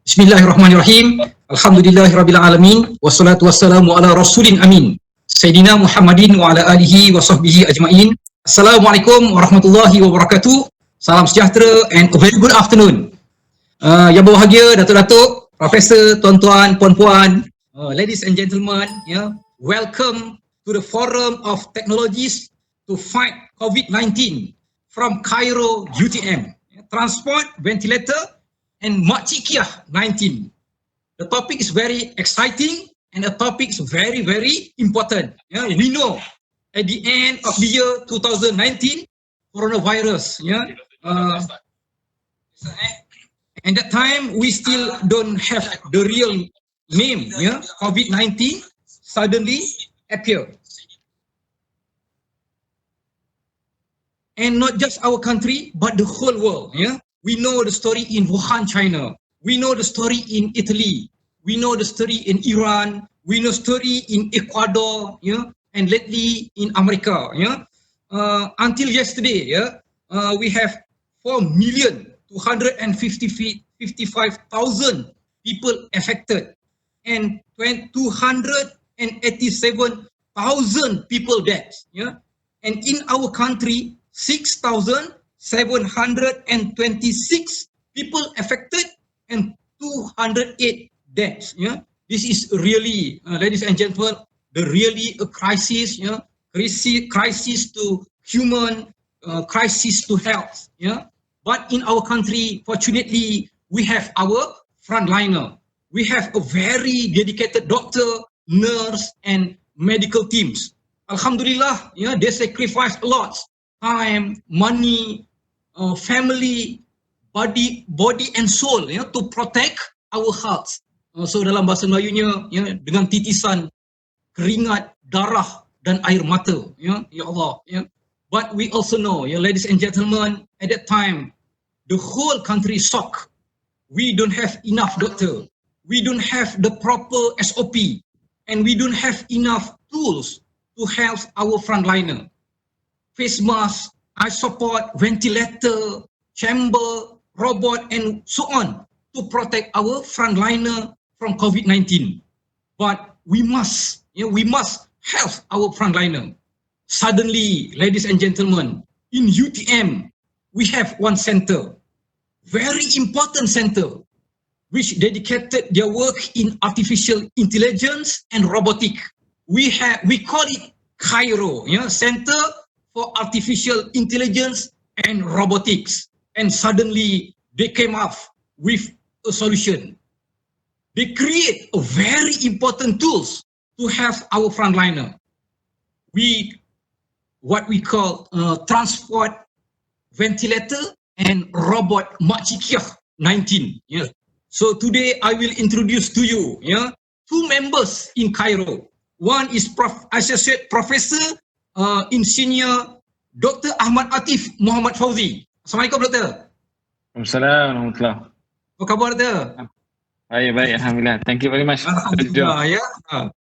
Bismillahirrahmanirrahim. Alhamdulillahirabbil alamin wassalatu wassalamu ala rasulin amin. Sayyidina Muhammadin wa ala alihi wa sahbihi ajma'in. Assalamualaikum warahmatullahi wabarakatuh. Salam sejahtera and a very good afternoon. Yang berbahagia Datuk-datuk, Profesor, tuan-tuan, puan-puan, ladies and gentlemen, welcome to the Forum of Technologies to Fight COVID-19 from CAIRO UTM. Transport, Ventilator and Kiah 19. The topic is very exciting and the topic is very, very important. We know at the end of the year 2019, coronavirus, and that time we still don't have the real name, COVID-19 suddenly appeared. And not just our country, but the whole world. We know the story in Wuhan, China. We know the story in Italy. We know the story in Iran. We know story in Ecuador, and lately in America. Until yesterday, we have 4,255,000 people affected and 287,000 people dead. And in our country, 6,726 people affected and 208 deaths. This is really, ladies and gentlemen, really a crisis. Crisis to human, crisis to health. But in our country, fortunately, we have our frontliner. We have a very dedicated doctor, nurse, and medical teams. Alhamdulillah, they sacrifice a lot. Time, money, family, body and soul, to protect our hearts. So dalam bahasa Melayunya, dengan titisan keringat, darah dan air mata, ya Allah. But we also know, ladies and gentlemen, at that time, the whole country shocked. We don't have enough doctor. We don't have the proper SOP, and we don't have enough tools to help our frontliner. Face mask, eye support, ventilator, chamber, robot, and so on to protect our frontliner from COVID-19. But we must help our frontliner. Suddenly, ladies and gentlemen, in UTM, we have one center, very important center, which dedicated their work in artificial intelligence and robotic. We call it CAIRO, Center for Artificial Intelligence and Robotics. And suddenly they came up with a solution. They create a very important tools to have our frontliner. What we call transport, ventilator, and robot Kiah 19. So today I will introduce to you two members in CAIRO. One is Associate Professor Insinyur Dr. Ahmad Athif Muhammad Faudzi. Assalamualaikum, Doktor. Waalaikumsalam warahmatullahi. Apa khabar, Doktor? Baik, Alhamdulillah. Thank you very much. Alhamdulillah,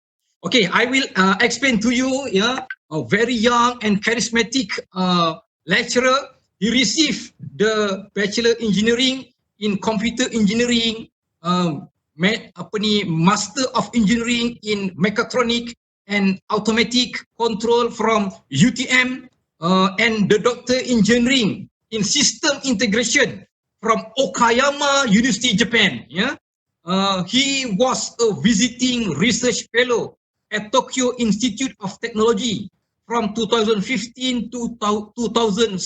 Okay, I will explain to you, a very young and charismatic lecturer. He received the Bachelor Engineering in Computer Engineering, Master of Engineering in Mechatronic and Automatic Control from UTM, and the Doctor Engineering in System Integration from Okayama University, Japan. He was a visiting research fellow at Tokyo Institute of Technology from 2015 to 2017.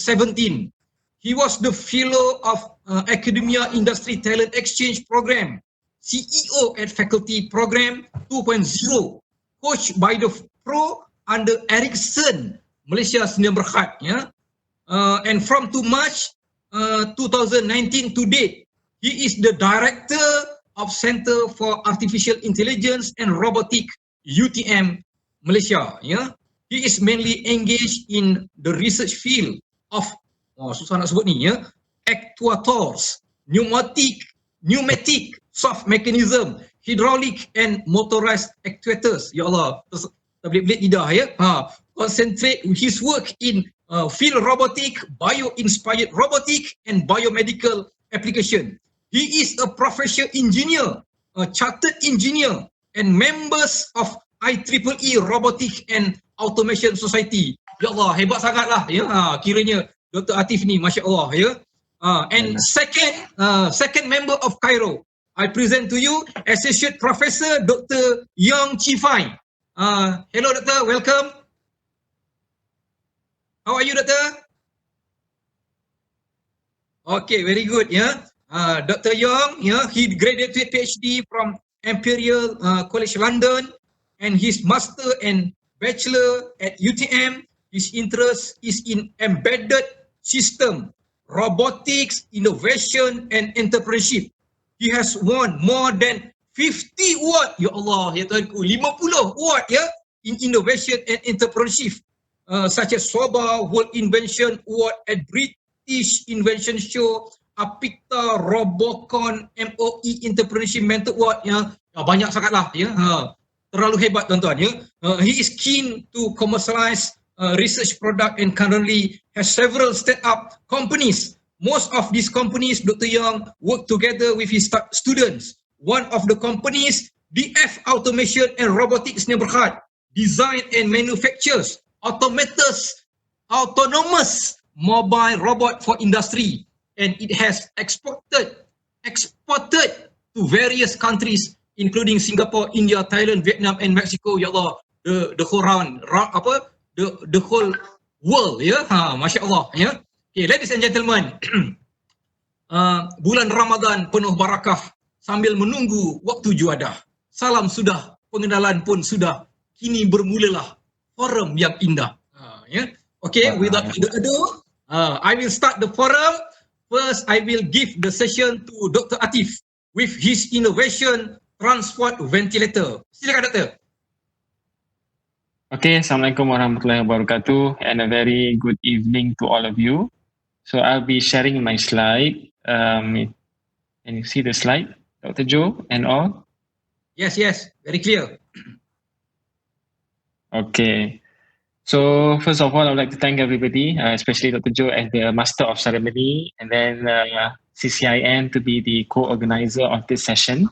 He was the fellow of Academia Industry Talent Exchange Program, CEO at Faculty Program 2.0, coached by the Pro under Ericsson, Malaysia Sdn Bhd. And from March 2019 to date, he is the Director of Center for Artificial Intelligence and Robotic UTM, Malaysia. He is mainly engaged in the research field of actuators, pneumatic, soft mechanism, hydraulic and motorized actuators. Ya Allah, tablet lidah ya. Concentrate his work in field robotic, bio-inspired robotic and biomedical application. He is a professional engineer, a chartered engineer, and members of IEEE Robotics and Automation Society. Ya Allah, hebat sangatlah ya. Kiranya Dr. Athif ni, Masya Allah ya. And second member of CAIRO, I present to you Associate Professor Dr. Yeong Chifai. Hello, Doctor. Welcome. How are you, Doctor? Okay, very good. Yeah, Dr. Yeong. Yeah, he graduated PhD from Imperial College London, and his master and bachelor at UTM. His interest is in embedded system, robotics, innovation, and entrepreneurship. He has won more than 50 award. Ya Allah, ya Tuhanku, 50 award ya in innovation and entrepreneurship. Such as SOBA World Invention Award at British Invention Show, Apicta, Robocon, MOE Entrepreneurship Mentor Award ya. Banyak sangatlah ya. Terlalu hebat tuan-tuan ya. He is keen to commercialize research product and currently has several startup companies. Most of these companies, Dr. Yeong, work together with his students. One of the companies, DF Automation and Robotics Berhad, design and manufactures autonomous mobile robot for industry, and it has exported to various countries including Singapore, India, Thailand, Vietnam, and Mexico. Ya Allah, the whole the whole world ya. Masya Allah ya. Okay, ladies and gentlemen, bulan Ramadan penuh barakah sambil menunggu waktu juadah. Salam sudah, pengenalan pun sudah. Kini bermulalah forum yang indah. Okay, without further ado, I will start the forum. First, I will give the session to Dr. Athif with his innovation transport ventilator. Silakan, Doktor. Okay, Assalamualaikum warahmatullahi wabarakatuh, and a very good evening to all of you. So I'll be sharing my slide. Can you see the slide, Dr. Joe and all? Yes, very clear. Okay. So first of all, I would like to thank everybody, especially Dr. Joe as the Master of Ceremony, and then CCIN to be the co-organizer of this session,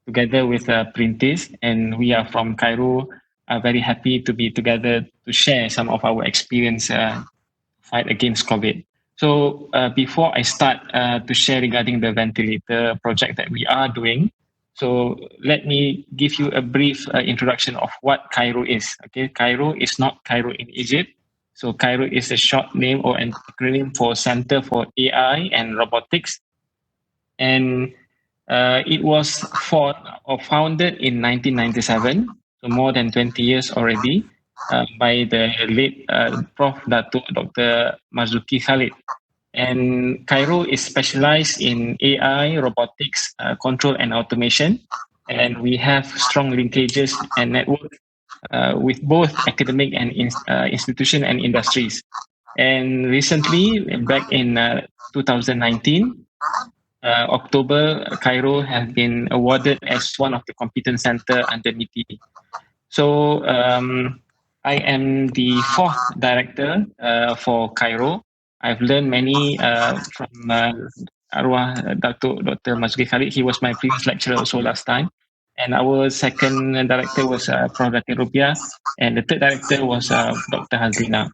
together with Printis, and we are from CAIRO. Very happy to be together to share some of our experience fight against COVID. So before I start to share regarding the ventilator project that we are doing, so let me give you a brief introduction of what CAIRO is. Okay, CAIRO is not Cairo in Egypt. So CAIRO is a short name or an acronym for Center for AI and Robotics, and it was founded in 1997, so more than 20 years already, by the late Prof. Dr. Marzuki Khalid. And CAIRO is specialized in AI, robotics, control and automation. And we have strong linkages and network with both academic and institution and industries. And recently, back in 2019, October, CAIRO has been awarded as one of the competence center under MITI. So I am the fourth director for CAIRO. I've learned many from Arwah Dr. Mazri Khalid. He was my previous lecturer also last time. And our second director was Prof. Rupiah, and the third director was Dr. Hazina.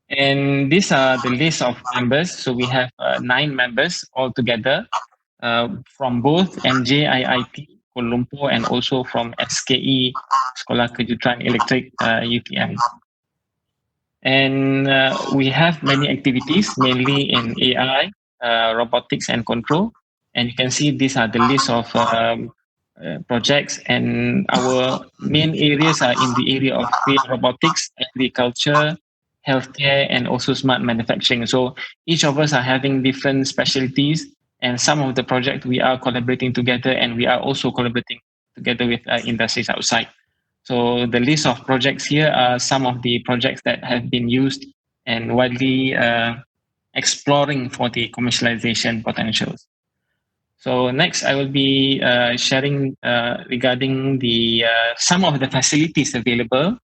And these are the list of members. So we have 9 members altogether from both MJIIT Kuala Lumpur and also from SKE Sekolah Kejuruteraan Elektrik UTM. And we have many activities, mainly in AI, robotics and control. And you can see these are the list of projects, and our main areas are in the area of robotics, agriculture, healthcare, and also smart manufacturing. So each of us are having different specialties, and some of the projects we are collaborating together, and we are also collaborating together with industries outside. So the list of projects here are some of the projects that have been used and widely exploring for the commercialization potentials. So next, I will be sharing regarding the some of the facilities available.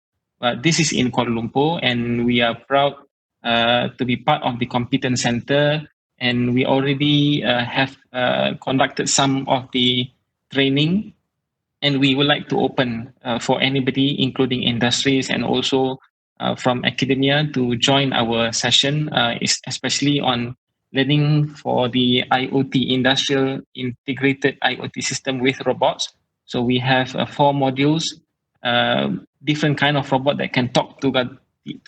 This is in Kuala Lumpur, and we are proud to be part of the competence center and we already have conducted some of the training, and we would like to open for anybody, including industries and also from academia, to join our session, especially on learning for the IoT, industrial integrated IoT system with robots. So we have 4 modules, different kind of robot that can talk to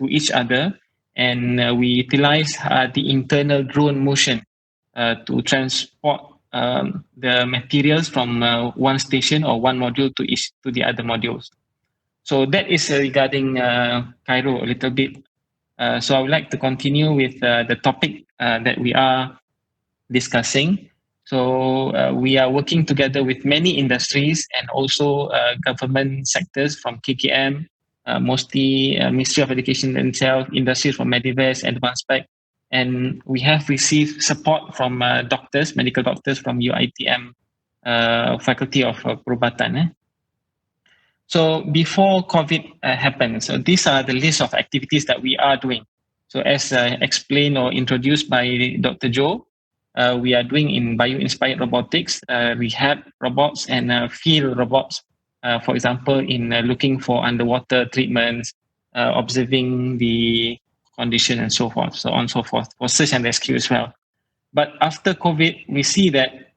each other, and we utilize the internal drone motion to transport the materials from one station or one module to the other modules. So that is regarding CAIRO a little bit. So I would like to continue with the topic that we are discussing. So we are working together with many industries and also government sectors from KKM, mostly Ministry of Education themselves, industries from Medivest, Advanced Spec, and we have received support from doctors, medical doctors from UITM Faculty of Perubatan. So before COVID happened, so these are the list of activities that we are doing. So as explained or introduced by Dr. Joe, we are doing in bio-inspired robotics, rehab robots and field robots. For example, in looking for underwater treatments, observing the condition and so forth, so on and so forth, for search and rescue as well. But after COVID, we see that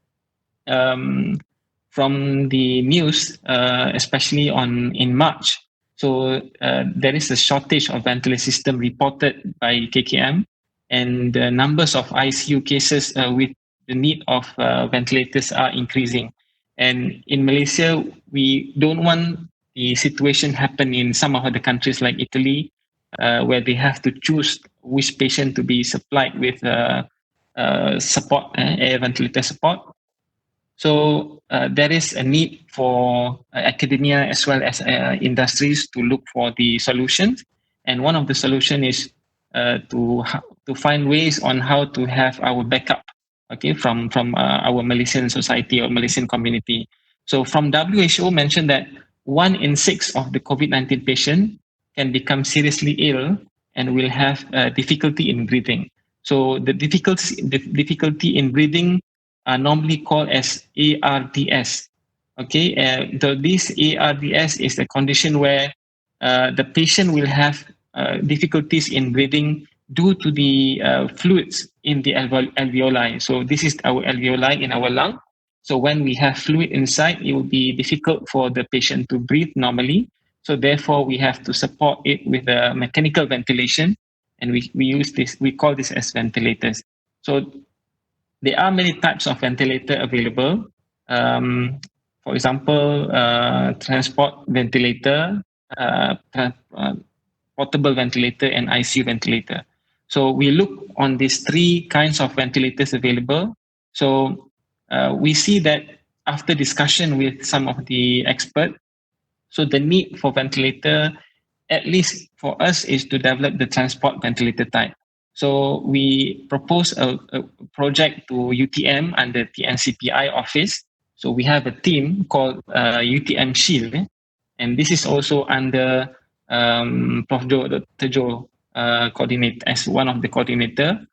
from the news, especially in March, so there is a shortage of ventilator system reported by KKM, and the numbers of ICU cases with the need of ventilators are increasing. And in Malaysia, we don't want the situation happen in some of the countries like Italy, where they have to choose which patient to be supplied with support, air ventilator support. So there is a need for academia as well as industries to look for the solutions. And one of the solution is to find ways on how to have our backup, okay, from our Malaysian society or Malaysian community. So from WHO mentioned that 1 in 6 of the COVID-19 patient can become seriously ill and will have difficulty in breathing. So the difficulty in breathing are normally called as ARDS. Okay, this ARDS is a condition where the patient will have difficulties in breathing due to the fluids in the alveoli. So this is our alveoli in our lung. So when we have fluid inside, it will be difficult for the patient to breathe normally. So therefore, we have to support it with a mechanical ventilation, and we call this as ventilators. So there are many types of ventilator available. For example, transport ventilator, portable ventilator, and ICU ventilator. So we look on these 3 kinds of ventilators available. So we see that after discussion with some of the experts, so the need for ventilator, at least for us, is to develop the transport ventilator type. So we propose a project to UTM under the NCPI office. So we have a team called UTM Shield, and this is also under Prof. Dr. Joe coordinate as one of the coordinator.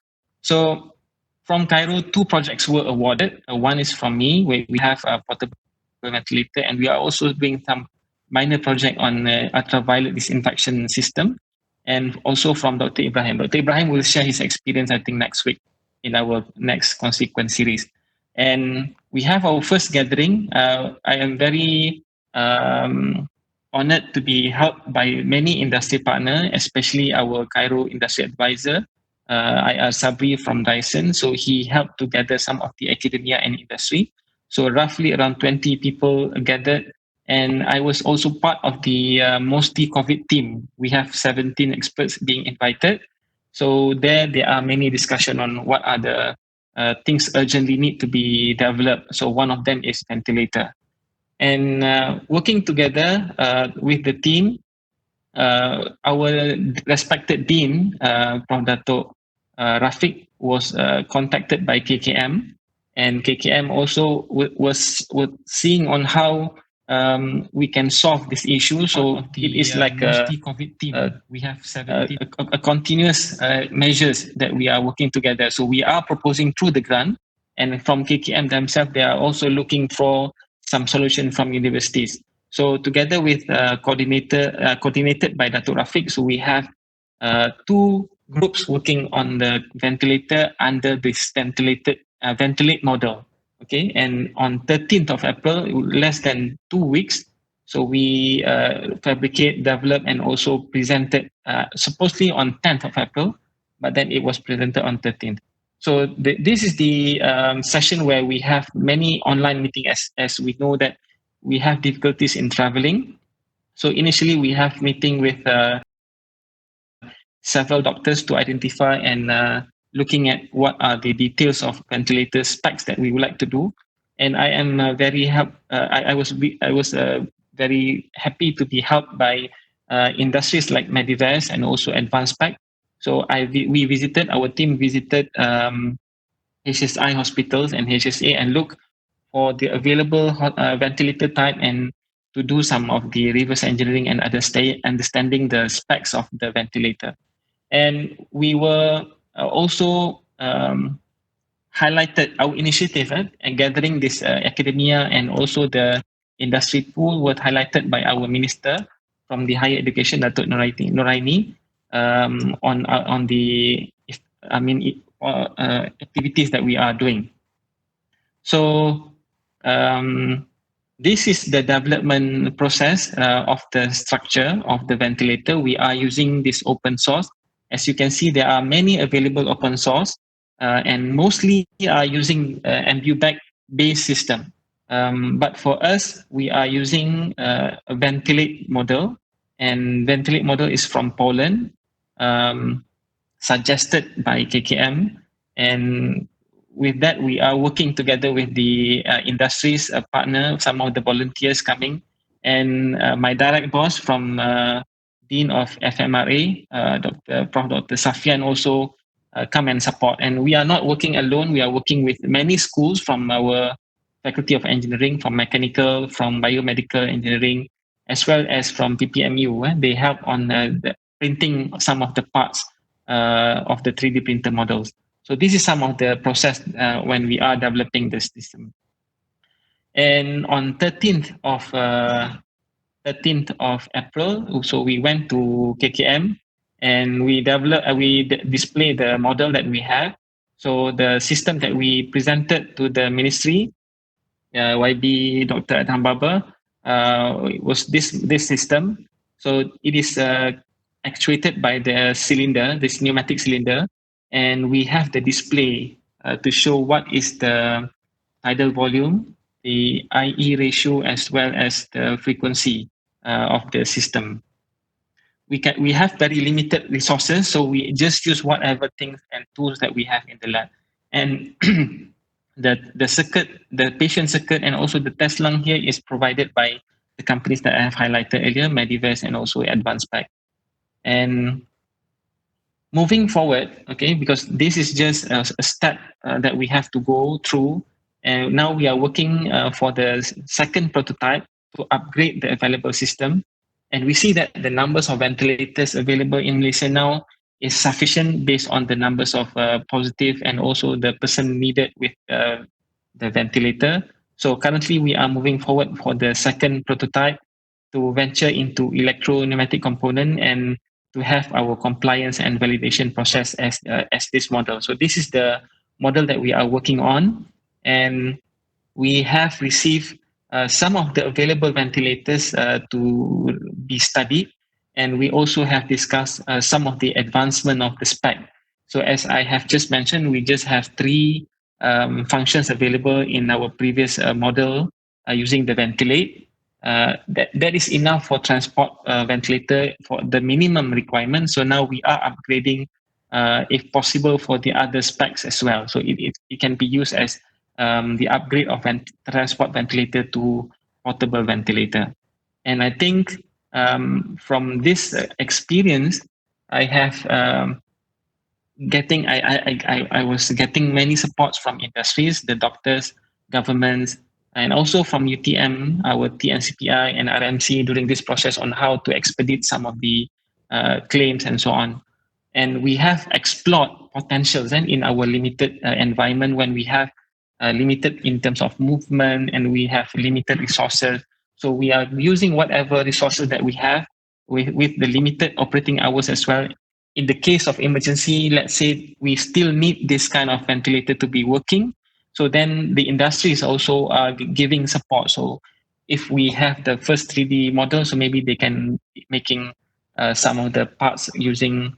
So from CAIRO, 2 projects were awarded. One is from me, where we have a portable ventilator, and we are also doing some minor project on ultraviolet disinfection system, and also from Dr. Ibrahim. Dr. Ibrahim will share his experience, I think, next week in our next consequence series. And we have our first gathering. I am very honored to be helped by many industry partners, especially our CAIRO industry advisor, IR Sabri from Dyson. So he helped to gather some of the academia and industry. So roughly around 20 people gathered. And I was also part of the mostly COVID team. We have 17 experts being invited. So there are many discussion on what are the things urgently need to be developed. So one of them is ventilator. And working together with the team, our respected dean, Prof. Dato' Rafiq, was contacted by KKM, and KKM also was seeing on how we can solve this issue. So it is like COVID team. We have a continuous measures that we are working together. So we are proposing through the grant, and from KKM themselves, they are also looking for some solution from universities. So together with coordinated by Datuk Rafiq, so we have two groups working on the ventilator under this ventilate model. Okay, and on 13th of April, less than 2 weeks, so we fabricate, develop, and also presented supposedly on 10th of April, but then it was presented on 13th. So this is the session where we have many online meetings, as we know that we have difficulties in traveling. So initially we have meeting with several doctors to identify and looking at what are the details of ventilator specs that we would like to do. And I am I was very happy to be helped by industries like Mediverse and also Advanced Spec. So our team visited HSI hospitals and HSA and look for the available ventilator type and to do some of the reverse engineering and understanding the specs of the ventilator. And we were also highlighted our initiative and gathering this academia and also the industry pool was highlighted by our minister from the higher education, Datuk Noraini, on the activities that we are doing. So this is the development process of the structure of the ventilator. We are using this open source. As you can see, there are many available open source, and mostly are using MBUBAC based system. But for us, we are using a ventilate model, and ventilate model is from Poland, suggested by KKM, and with that, we are working together with the industries partner, some of the volunteers coming, and my direct boss from Dean of FMRA, Dr. Safian also come and support. And we are not working alone. We are working with many schools from our Faculty of Engineering, from Mechanical, from Biomedical Engineering, as well as from PPMU. They help on the printing some of the parts of the 3D printer models. So this is some of the process when we are developing the system. And on 13th of April, so we went to KKM and we display the model that we have. So the system that we presented to the ministry, YB Dr. Adham Baba, was this system. So it is actuated by the cylinder, this pneumatic cylinder, and we have the display to show what is the tidal volume, the IE ratio, as well as the frequency of the system. We have very limited resources, so we just use whatever things and tools that we have in the lab. And the circuit, the patient circuit, and also the test lung here is provided by the companies that I have highlighted earlier, Mediverse and also Advanced Spec. And moving forward, okay, because this is just a step that we have to go through, and now we are working for the second prototype to upgrade the available system. And we see that the numbers of ventilators available in Malaysia now is sufficient based on the numbers of positive and also the person needed with the ventilator. So currently we are moving forward for the second prototype to venture into electro-pneumatic component and to have our compliance and validation process as this model. So this is the model that we are working on, and we have received some of the available ventilators to be studied, and we also have discussed some of the advancement of the spec. So as I have just mentioned, we just have three functions available in our previous model using the ventilate. That is enough for transport ventilator for the minimum requirement. So now we are upgrading, if possible, for the other specs as well. So it can be used as the upgrade of transport ventilator to portable ventilator. And I think from this experience, I have I was getting many supports from industries, the doctors, governments, and also from UTM, our TNCPI and RMC during this process on how to expedite some of the claims and so on. And we have explored potentials and in our limited environment when we have limited in terms of movement and we have limited resources. So we are using whatever resources that we have with the limited operating hours as well. In the case of emergency, let's say we still need this kind of ventilator to be working. So then the industry is also giving support. So if we have the first 3D model, so maybe they can be making some of the parts using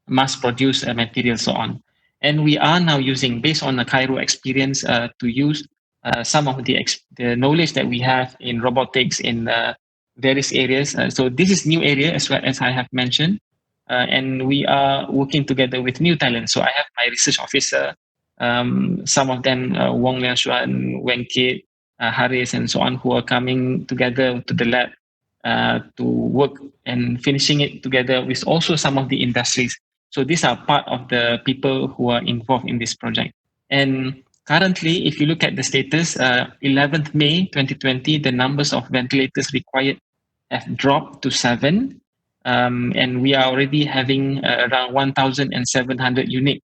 mass-produced materials, so on. And we are now using, based on the CAIRO experience, to use some of the knowledge that we have in robotics in various areas. So this is new area as well as I have mentioned. And we are working together with new talents. So I have my research officer, some of them, Wong Liang Xuan, Wen Kit, Haris, and so on, who are coming together to the lab to work and finishing it together with also some of the industries. So these are part of the people who are involved in this project. And currently, if you look at the status, 11th May 2020, the numbers of ventilators required have dropped to 7. And we are already having around 1,700 units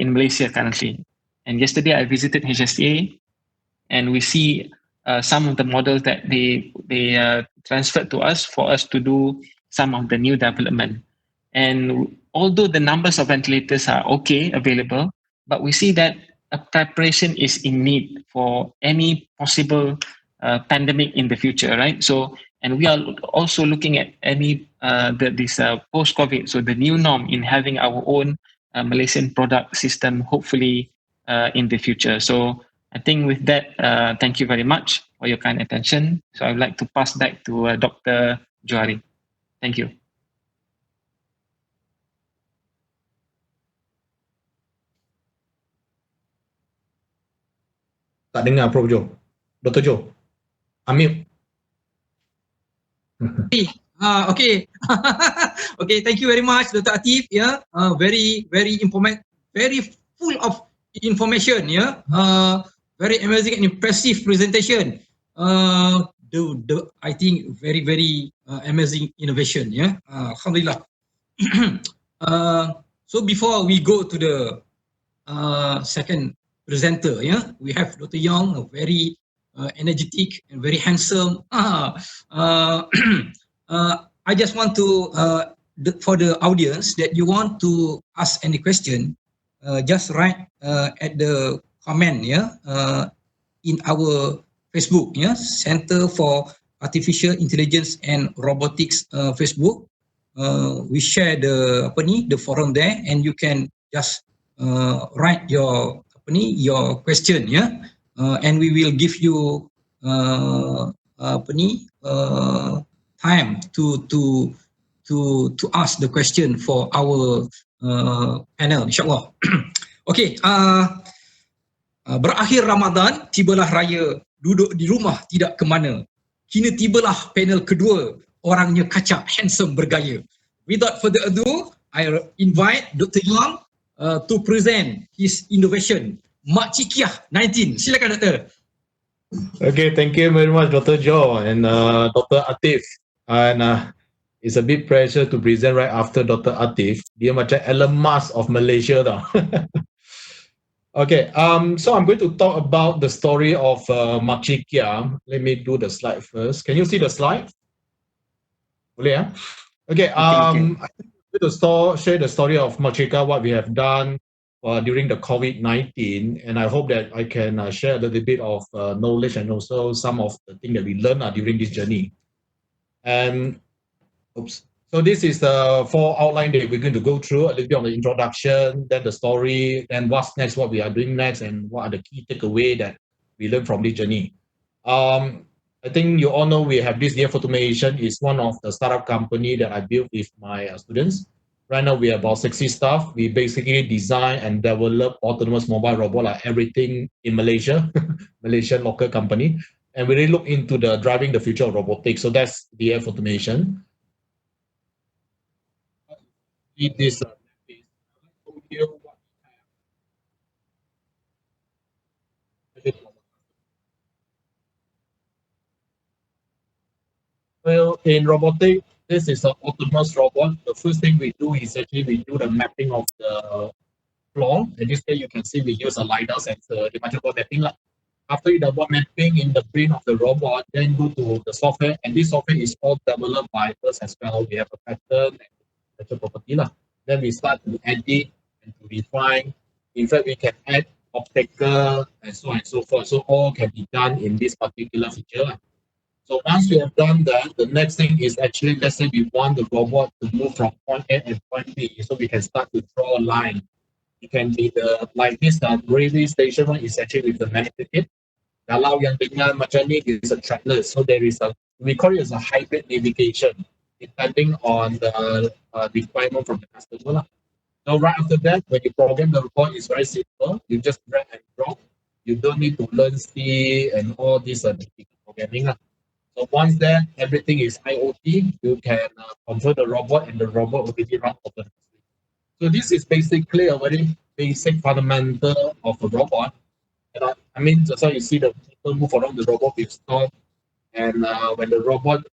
in Malaysia currently. And yesterday I visited HSA and we see some of the models that they transferred to us for us to do some of the new development. And although the numbers of ventilators are okay available, but we see that a preparation is in need for any possible pandemic in the future, right? So, and we are also looking at any this post-COVID, so the new norm in having our own Malaysian product system, hopefully in the future. So I think with that, thank you very much for your kind attention. So I would like to pass back to Dr. Johari. Thank you. Tak dengar Prof Jo. Dr. Jo. Unmute. Okay. Okay, thank you very much, Dr. Athif. Yeah, very very full of information. Yeah, very amazing and impressive presentation. I think very amazing innovation. Yeah, Alhamdulillah. So before we go to the second presenter, yeah, we have Dr. Yeong, a very energetic and very handsome. I just want to, for the audience, that you want to ask any question, just write at the comment, yeah, in our Facebook, yeah, Center for Artificial Intelligence and Robotics Facebook. We share the the forum there, and you can just write your your question, yeah, and we will give you time to ask the question for our panel, insyaAllah. Okay, berakhir Ramadan, tibalah raya, duduk di rumah tidak ke mana. Kini tibalah panel kedua, orangnya kacak, handsome, bergaya. Without further ado, I invite Dr. Yeong to present his innovation, Makcik Kiah 19. Silakan, Doktor. Okay, thank you very much, Dr. Jo and Dr. Athif. And it's a big pleasure to present right after Dr. Athif. Dia macam Elon Musk of Malaysia tau. Okay, so I'm going to talk about the story of Makcik Kiah. Let me do the slide first. Can you see the slide? Boleh ya? Okay, I'm going to share the story of Makcik Kiah, what we have done during the COVID-19, and I hope that I can share a little bit of knowledge and also some of the things that we learned during this journey. And so this is the 4 outline that we're going to go through, a little bit on the introduction, then the story, then what's next, what we are doing next, and what are the key takeaway that we learned from this journey. I think you all know we have this DF Automation. It's one of the startup company that I built with my students. Right now we have about 60 staff. We basically design and develop autonomous mobile robot, like everything in Malaysia, Malaysian local company. And we really look into the driving the future of robotics. So that's DF Automation. This Well, in robotic, this is an autonomous robot. The first thing we do is actually we do the mapping of the floor. In this case, you can see we use a LiDAR sensor, the macam mapping lah. After you double mapping in the brain of the robot, then go to the software, and this software is all developed by us as well. We have a pattern and intellectual property lah. Then we start to edit and to refine. In fact, we can add obstacle and so on and so forth. So all can be done in this particular feature lah. So once we have done that, the next thing is actually, let's say we want the robot to move from point A and point B, so we can start to draw a line. It can be the like this railway station one is actually with the magnetic ticket. Kalau yang dengan macam ni is a trackless, so there is a, we call it as a hybrid navigation, depending on the requirement from the customer lah. So right after that, when you program the robot, it's very simple. You just drag and drop. You don't need to learn C and all this programming lah. So once that everything is IoT, you can control the robot and the robot will be run autonomously. So this is basically a very basic fundamental of a robot. And I mean, that's how you see the people move around the robot with stop. And when the robot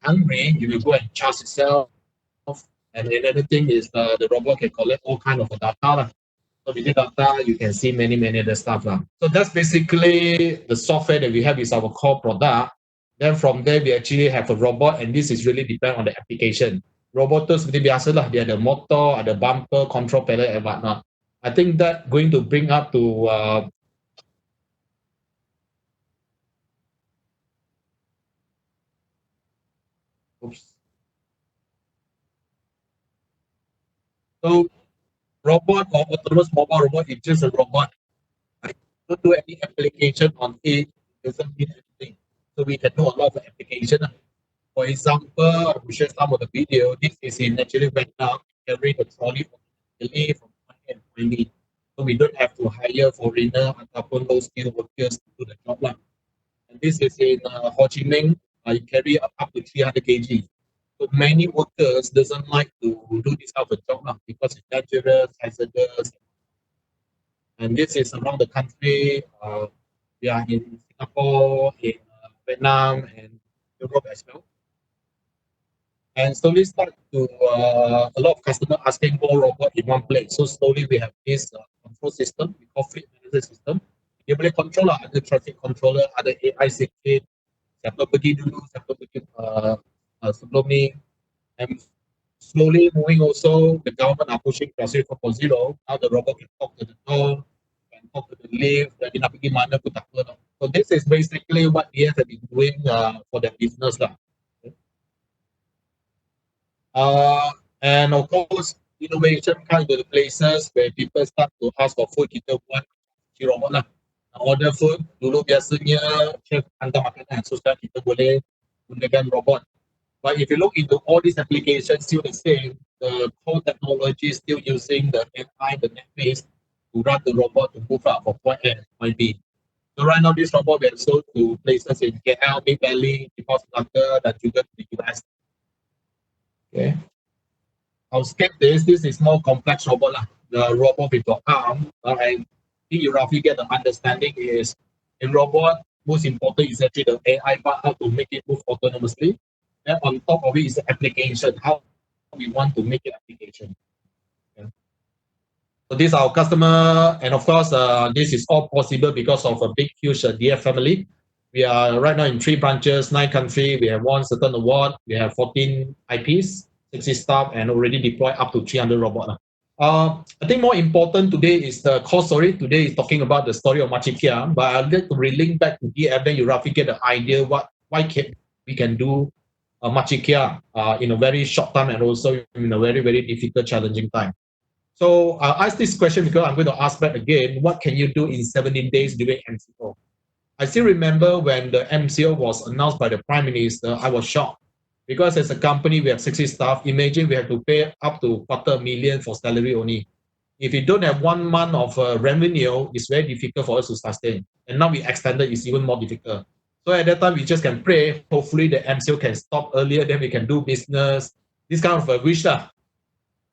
hungry, you will go and charge itself. And another thing is the robot can collect all kind of data lah. So with the data, you can see many other stuff lah. So that's basically the software that we have is our core product. Then from there, we actually have a robot, and this is really depend on the application. Robot tu seperti biasa lah, dia ada motor, ada bumper, control panel and whatnot. I think that going to bring up to So robot or autonomous mobile robot is just a robot. Don't do any application on it, doesn't mean anything. So we can do a lot of application. For example, I will share some of the video. This is in actually Vietnam, carry the trolley from point A to point B. So we don't have to hire foreigner ataupun low skilled workers to do the job lah. And this is in Ho Chi Minh. You carry up to 300 kg. So many workers doesn't like to do this type of job lah because it's dangerous, hazardous. And this is around the country. We are in Singapore, in Vietnam, and Europe as well. And slowly start to a lot of customers asking more robot in one place. So slowly we have this control system, we call fleet management system. Dia boleh control lah, ada traffic controller, ada AI sikit, siapa pergi dulu, siapa pergi sebelum ni. And slowly moving also, the government are pushing Industry 4.0. Now the robot can talk to the door, can talk to the lift, jadi nak pergi mana pun tak apa. So this is basically what DS have been doing for their business lah. And of course, innovation comes to the places where people start to ask for food. Kita buat robot lah. Order food, dulu biasanya chef hantar makanan. So sekarang kita boleh gunakan robot. But if you look into all these applications, still the same. The core technology is still using the AI, the net-based, to run the robot to move out from point A to point B. So right now, this robot we have sold to places in KL, Big Valley, Melaka, dan juga to the US. Okay. I'll skip this. This is more complex robot lah. The robot with your arm. I think you roughly get the understanding is in robot, most important is actually the AI part, how to make it move autonomously. And on top of it is the application, how we want to make it application. Okay. So this is our customer, and of course, this is all possible because of a big, huge DF family. We are right now in 3 branches, 9 countries. We have won certain award. We have 14 IPs, 60 staff, and already deployed up to 300 robots. I think more important today is the core story. Today is talking about the story of Kiah, but I'd like to relink back to DF, then you roughly get the idea why we can do Kiah in a very short time and also in a very, very difficult, challenging time. So I'll ask this question because I'm going to ask back again, what can you do in 17 days during MCO? I still remember when the MCO was announced by the Prime Minister, I was shocked. Because as a company, we have 60 staff. Imagine we have to pay up to $250,000 for salary only. If you don't have 1 month of revenue, it's very difficult for us to sustain. And now we extended, it's even more difficult. So at that time, we just can pray. Hopefully the MCO can stop earlier, then we can do business. This kind of a wish lah.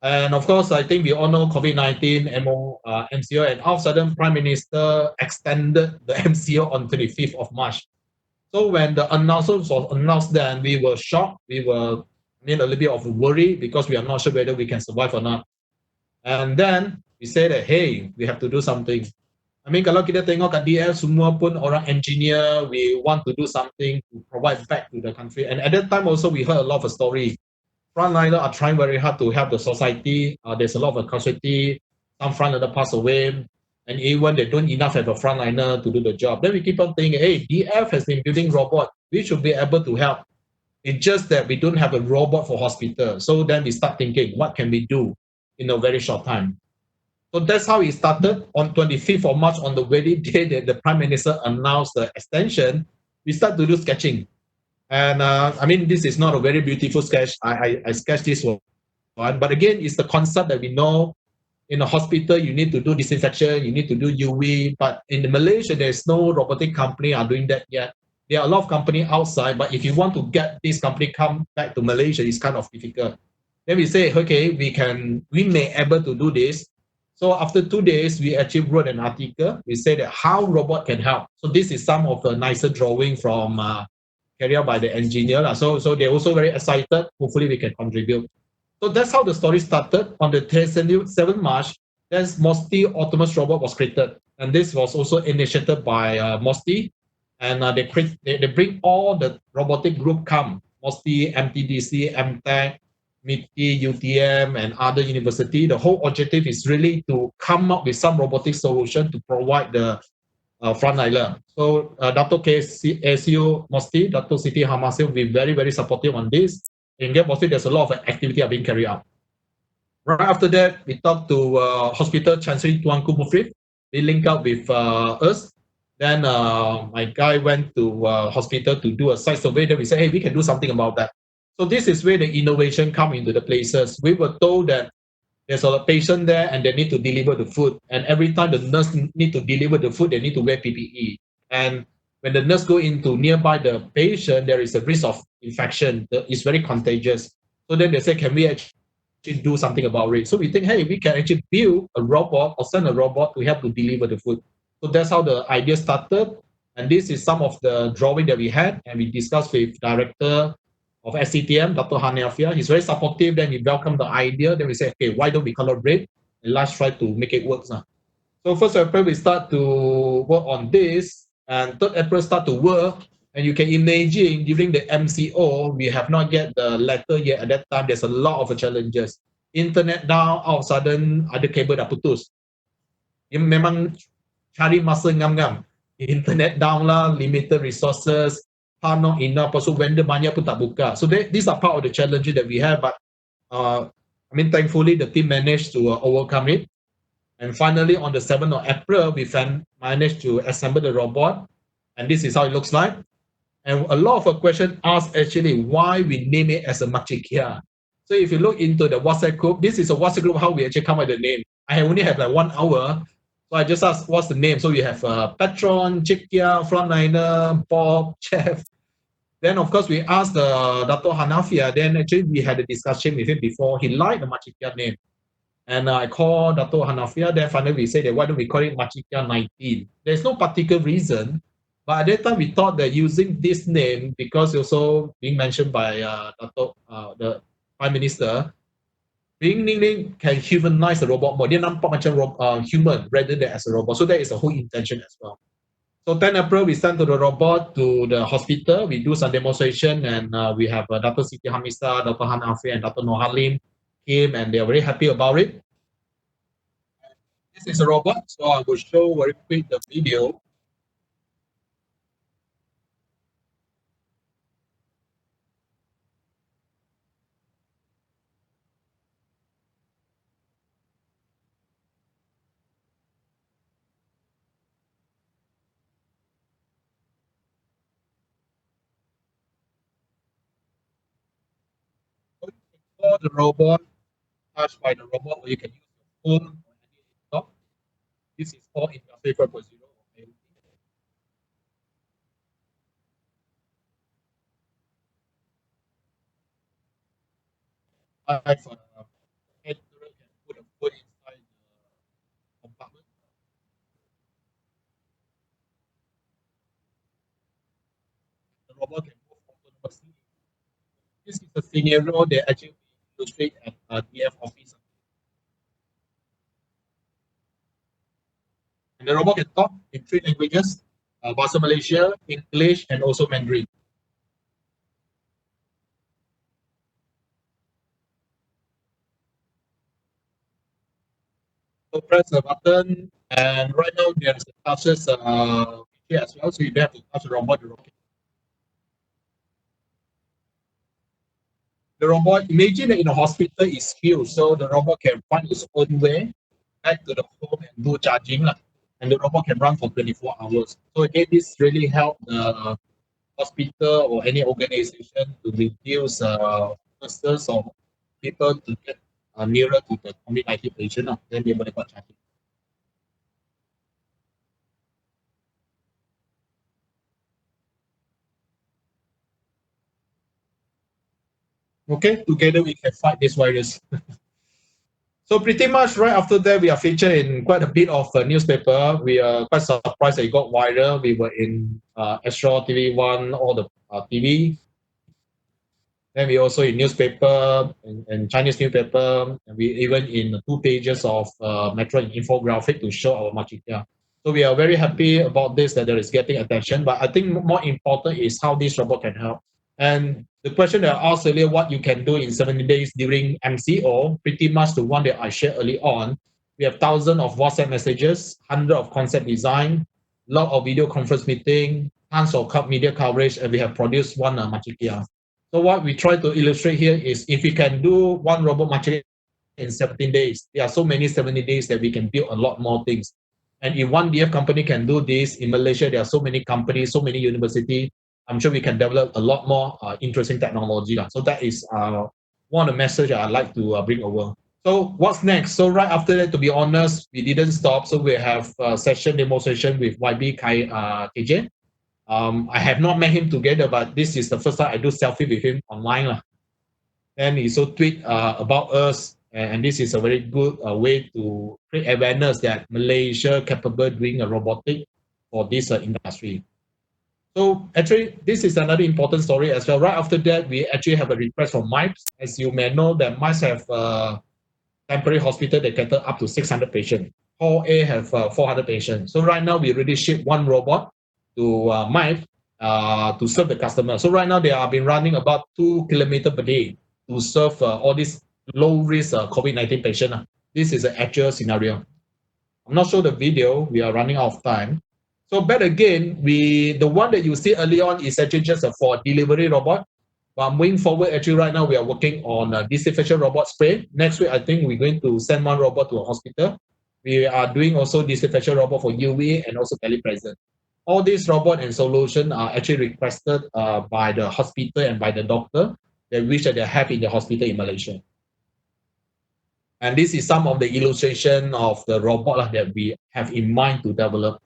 And of course, I think we all know COVID-19, MCO, and all of a sudden, Prime Minister extended the MCO on 25th of March. So when the announcement was announced, then we were shocked. We were a little bit of worry because we are not sure whether we can survive or not. And then we said that, hey, we have to do something. I mean, kalau kita tengok kat DL, semua pun orang engineer, we want to do something to provide back to the country. And at that time also, we heard a lot of story. Frontliner are trying very hard to help the society. There's a lot of casualty. Some frontliner pass away. And even they don't enough have a frontliner to do the job. Then we keep on thinking, hey, DF has been building robot. We should be able to help. It's just that we don't have a robot for hospital. So then we start thinking, what can we do in a very short time? So that's how it started. On 25th of March, on the very day that the Prime Minister announced the extension, we start to do sketching. And I mean, this is not a very beautiful sketch. I sketched this one. But again, it's the concept that we know in a hospital, you need to do disinfection, you need to do UV. But in Malaysia, there's no robotic company are doing that yet. There are a lot of company outside, but if you want to get this company come back to Malaysia, it's kind of difficult. Then we say, okay, we may able to do this. So after 2 days, we actually wrote an article. We said that how robot can help. So this is some of the nicer drawing from carried out by the engineer. So they're also very excited. Hopefully we can contribute. So that's how the story started. On the 7th March, then Mosti autonomous robot was created. And this was also initiated by Mosti. And they bring all the robotic group come. Mosti, MTDC, MTech, MITI, UTM, and other university. The whole objective is really to come up with some robotic solution to provide the frontliner. So Dato KSU Mosti, Dato Siti Hamasi will be very, very supportive on this. In Gap Mosti, there's a lot of activity being carried out. Right after that, we talked to Hospital Chancery Tuanku Mufrid. They link up with us. Then my guy went to hospital to do a site survey. Then we said, hey, we can do something about that. So this is where the innovation come into the places. We were told that there's a patient there and they need to deliver the food. And every time the nurse need to deliver the food, they need to wear PPE. And when the nurse go into nearby the patient, there is a risk of infection. It's very contagious. So then they say, can we actually do something about it? So we think, hey, we can actually build a robot or send a robot to help to deliver the food. So that's how the idea started. And this is some of the drawing that we had. And we discussed with director of SCTM, Dr. Hanafia. He's very supportive. Then he welcomed the idea. Then we said, okay, why don't we collaborate? And let's try to make it work. So 1st April, we start to work on this. And 3rd April, start to work. And you can imagine during the MCO, we have not get the letter yet. At that time, there's a lot of challenges. Internet down, all of a sudden, ada kabel dah putus. Dia memang cari masa ngam-ngam. Internet down lah, limited resources, not enough, so vendor banyak pun tak buka. So these are part of the challenges that we have, but I mean, thankfully, the team managed to overcome it. And finally, on the 7th of April, we managed to assemble the robot. And this is how it looks like. And a lot of questions asked actually why we name it as a Makcik Kiah. So if you look into the WhatsApp group, this is a WhatsApp group, how we actually come up with the name. I only have like 1 hour. So I just asked, what's the name? So we have Patron, Cik Kiah, Frontliner, Bob, Chef. Then, of course, we asked Dato' Hanafia. Then actually we had a discussion with him before. He liked the Makcik Kiah name. And I called Dato' Hanafia. Then finally we said that why don't we call it Makcik Kiah 19? There's no particular reason. But at that time, we thought that using this name, because also being mentioned by the Prime Minister, being can humanize the robot more. Dia nampak macam human rather than as a robot. So that is the whole intention as well. So 10 April, we sent to the robot to the hospital. We do some demonstration, and we have Dr. Siti Hamisa, Dr. Hanafi, and Dr. Nohalim came, and they are very happy about it. This is a robot, so I will show very quick the video. Or the robot, touched by the robot, or you can use your phone or any laptop. This is all in your favorite position. I have can put a foot inside the compartment. robot can move autonomously. This is a scenario that actually illustrate at DF office. And the robot can talk in 3 languages, Bahasa Malaysia, English, and also Mandarin. So press the button, and right now there's a touches feature as well, so you don't have to touch the robot. The robot, imagine that in a hospital is huge, so the robot can find its own way back to the home and do charging. And the robot can run for 24 hours. So again, this really help the hospital or any organization to reduce nurses or people to get nearer to the COVID-19 patient. Then they will dapat charging. Okay, together we can fight this virus. So pretty much right after that, we are featured in quite a bit of newspaper. We are quite surprised that it got wider. We were in Astro TV1, all the TV. Then we also in newspaper and Chinese newspaper. And we even in 2 pages of Metro infographic to show our Kiah. So we are very happy about this, that there is getting attention. But I think more important is how this robot can help. And the question that I asked earlier, what you can do in 70 days during MCO, pretty much the one that I shared early on. We have thousands of WhatsApp messages, hundreds of concept design, lot of video conference meeting, tons of media coverage, and we have produced one Kiah. So what we try to illustrate here is if we can do one robot Kiah in 17 days, there are so many 70 days that we can build a lot more things. And if one DF company can do this, in Malaysia, there are so many companies, so many universities, I'm sure we can develop a lot more interesting technology. So that is one of the messages I'd like to bring over. So what's next? So right after that, to be honest, we didn't stop. So we have a demonstration with YB KJ. I have not met him together, but this is the first time I do selfie with him online. And he so tweet about us. And this is a very good way to create awareness that Malaysia capable doing a robotic for this industry. So actually, this is another important story as well. Right after that, we actually have a request from MIPES. As you may know, that MIPES have a temporary hospital that cater up to 600 patients. Hall A have 400 patients. So right now, we already ship one robot to MIPES to serve the customer. So right now, they have been running about 2 kilometers per day to serve all these low-risk COVID-19 patients. This is an actual scenario. I'm not sure the video. We are running out of time. So back again, the one that you see early on is actually just for delivery robot. But moving forward, actually right now we are working on a disinfection robot spray. Next week, I think we're going to send one robot to a hospital. We are doing also disinfection robot for UV and also telepresent. All these robot and solution are actually requested by the hospital and by the doctor that wish that they have in the hospital in Malaysia. And this is some of the illustration of the robot that we have in mind to develop.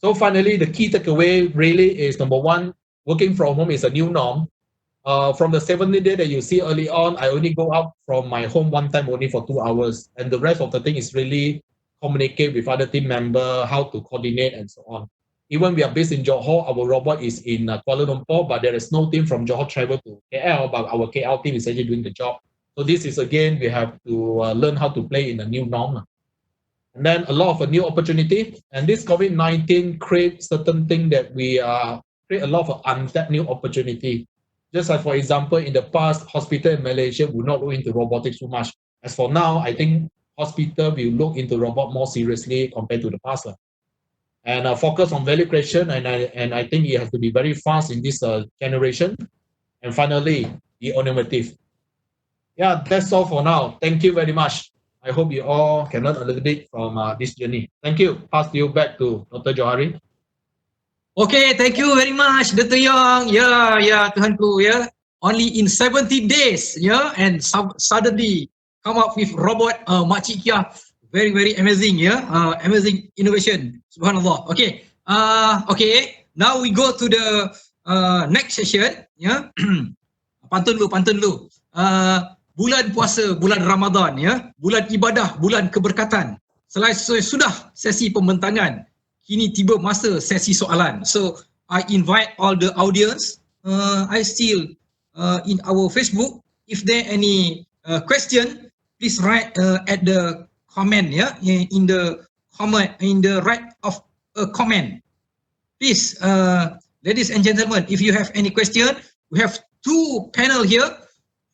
So finally, the key takeaway really is number one, working from home is a new norm. From the 70 days that you see early on, I only go out from my home one time only for 2 hours. And the rest of the thing is really communicate with other team members, how to coordinate and so on. Even we are based in Johor, our robot is in Kuala Lumpur, but there is no team from Johor travel to KL, but our KL team is actually doing the job. So this is again, we have to learn how to play in a new norm. And then a lot of a new opportunity. And this COVID-19 creates certain things that we create a lot of untapped new opportunity. Just like, for example, in the past, hospital in Malaysia would not look into robotics too much. As for now, I think hospital will look into robot more seriously compared to the past. And focus on value creation. And I think it has to be very fast in this generation. And finally, the innovative. Yeah, that's all for now. Thank you very much. I hope you all can learn a little bit from this journey. Thank you. Pass you back to Dr. Johari. Okay, thank you very much, Dr. Yeong. Yeah, Tuhanku, yeah. Only in 70 days, yeah, and suddenly come up with robot Kiah. Very, very amazing, yeah. Amazing innovation. Subhanallah. Okay. Okay. Now we go to the next session, yeah. Pantun dulu. Bulan puasa, bulan Ramadan, ya, bulan ibadah, bulan keberkatan. Sudah sesi pembentangan, kini tiba masa sesi soalan. So I invite all the audience I still in our Facebook. If there any question, please write at the comment, yeah, in the comment, in the right of a comment. Please, ladies and gentlemen, if you have any question, we have two panel here,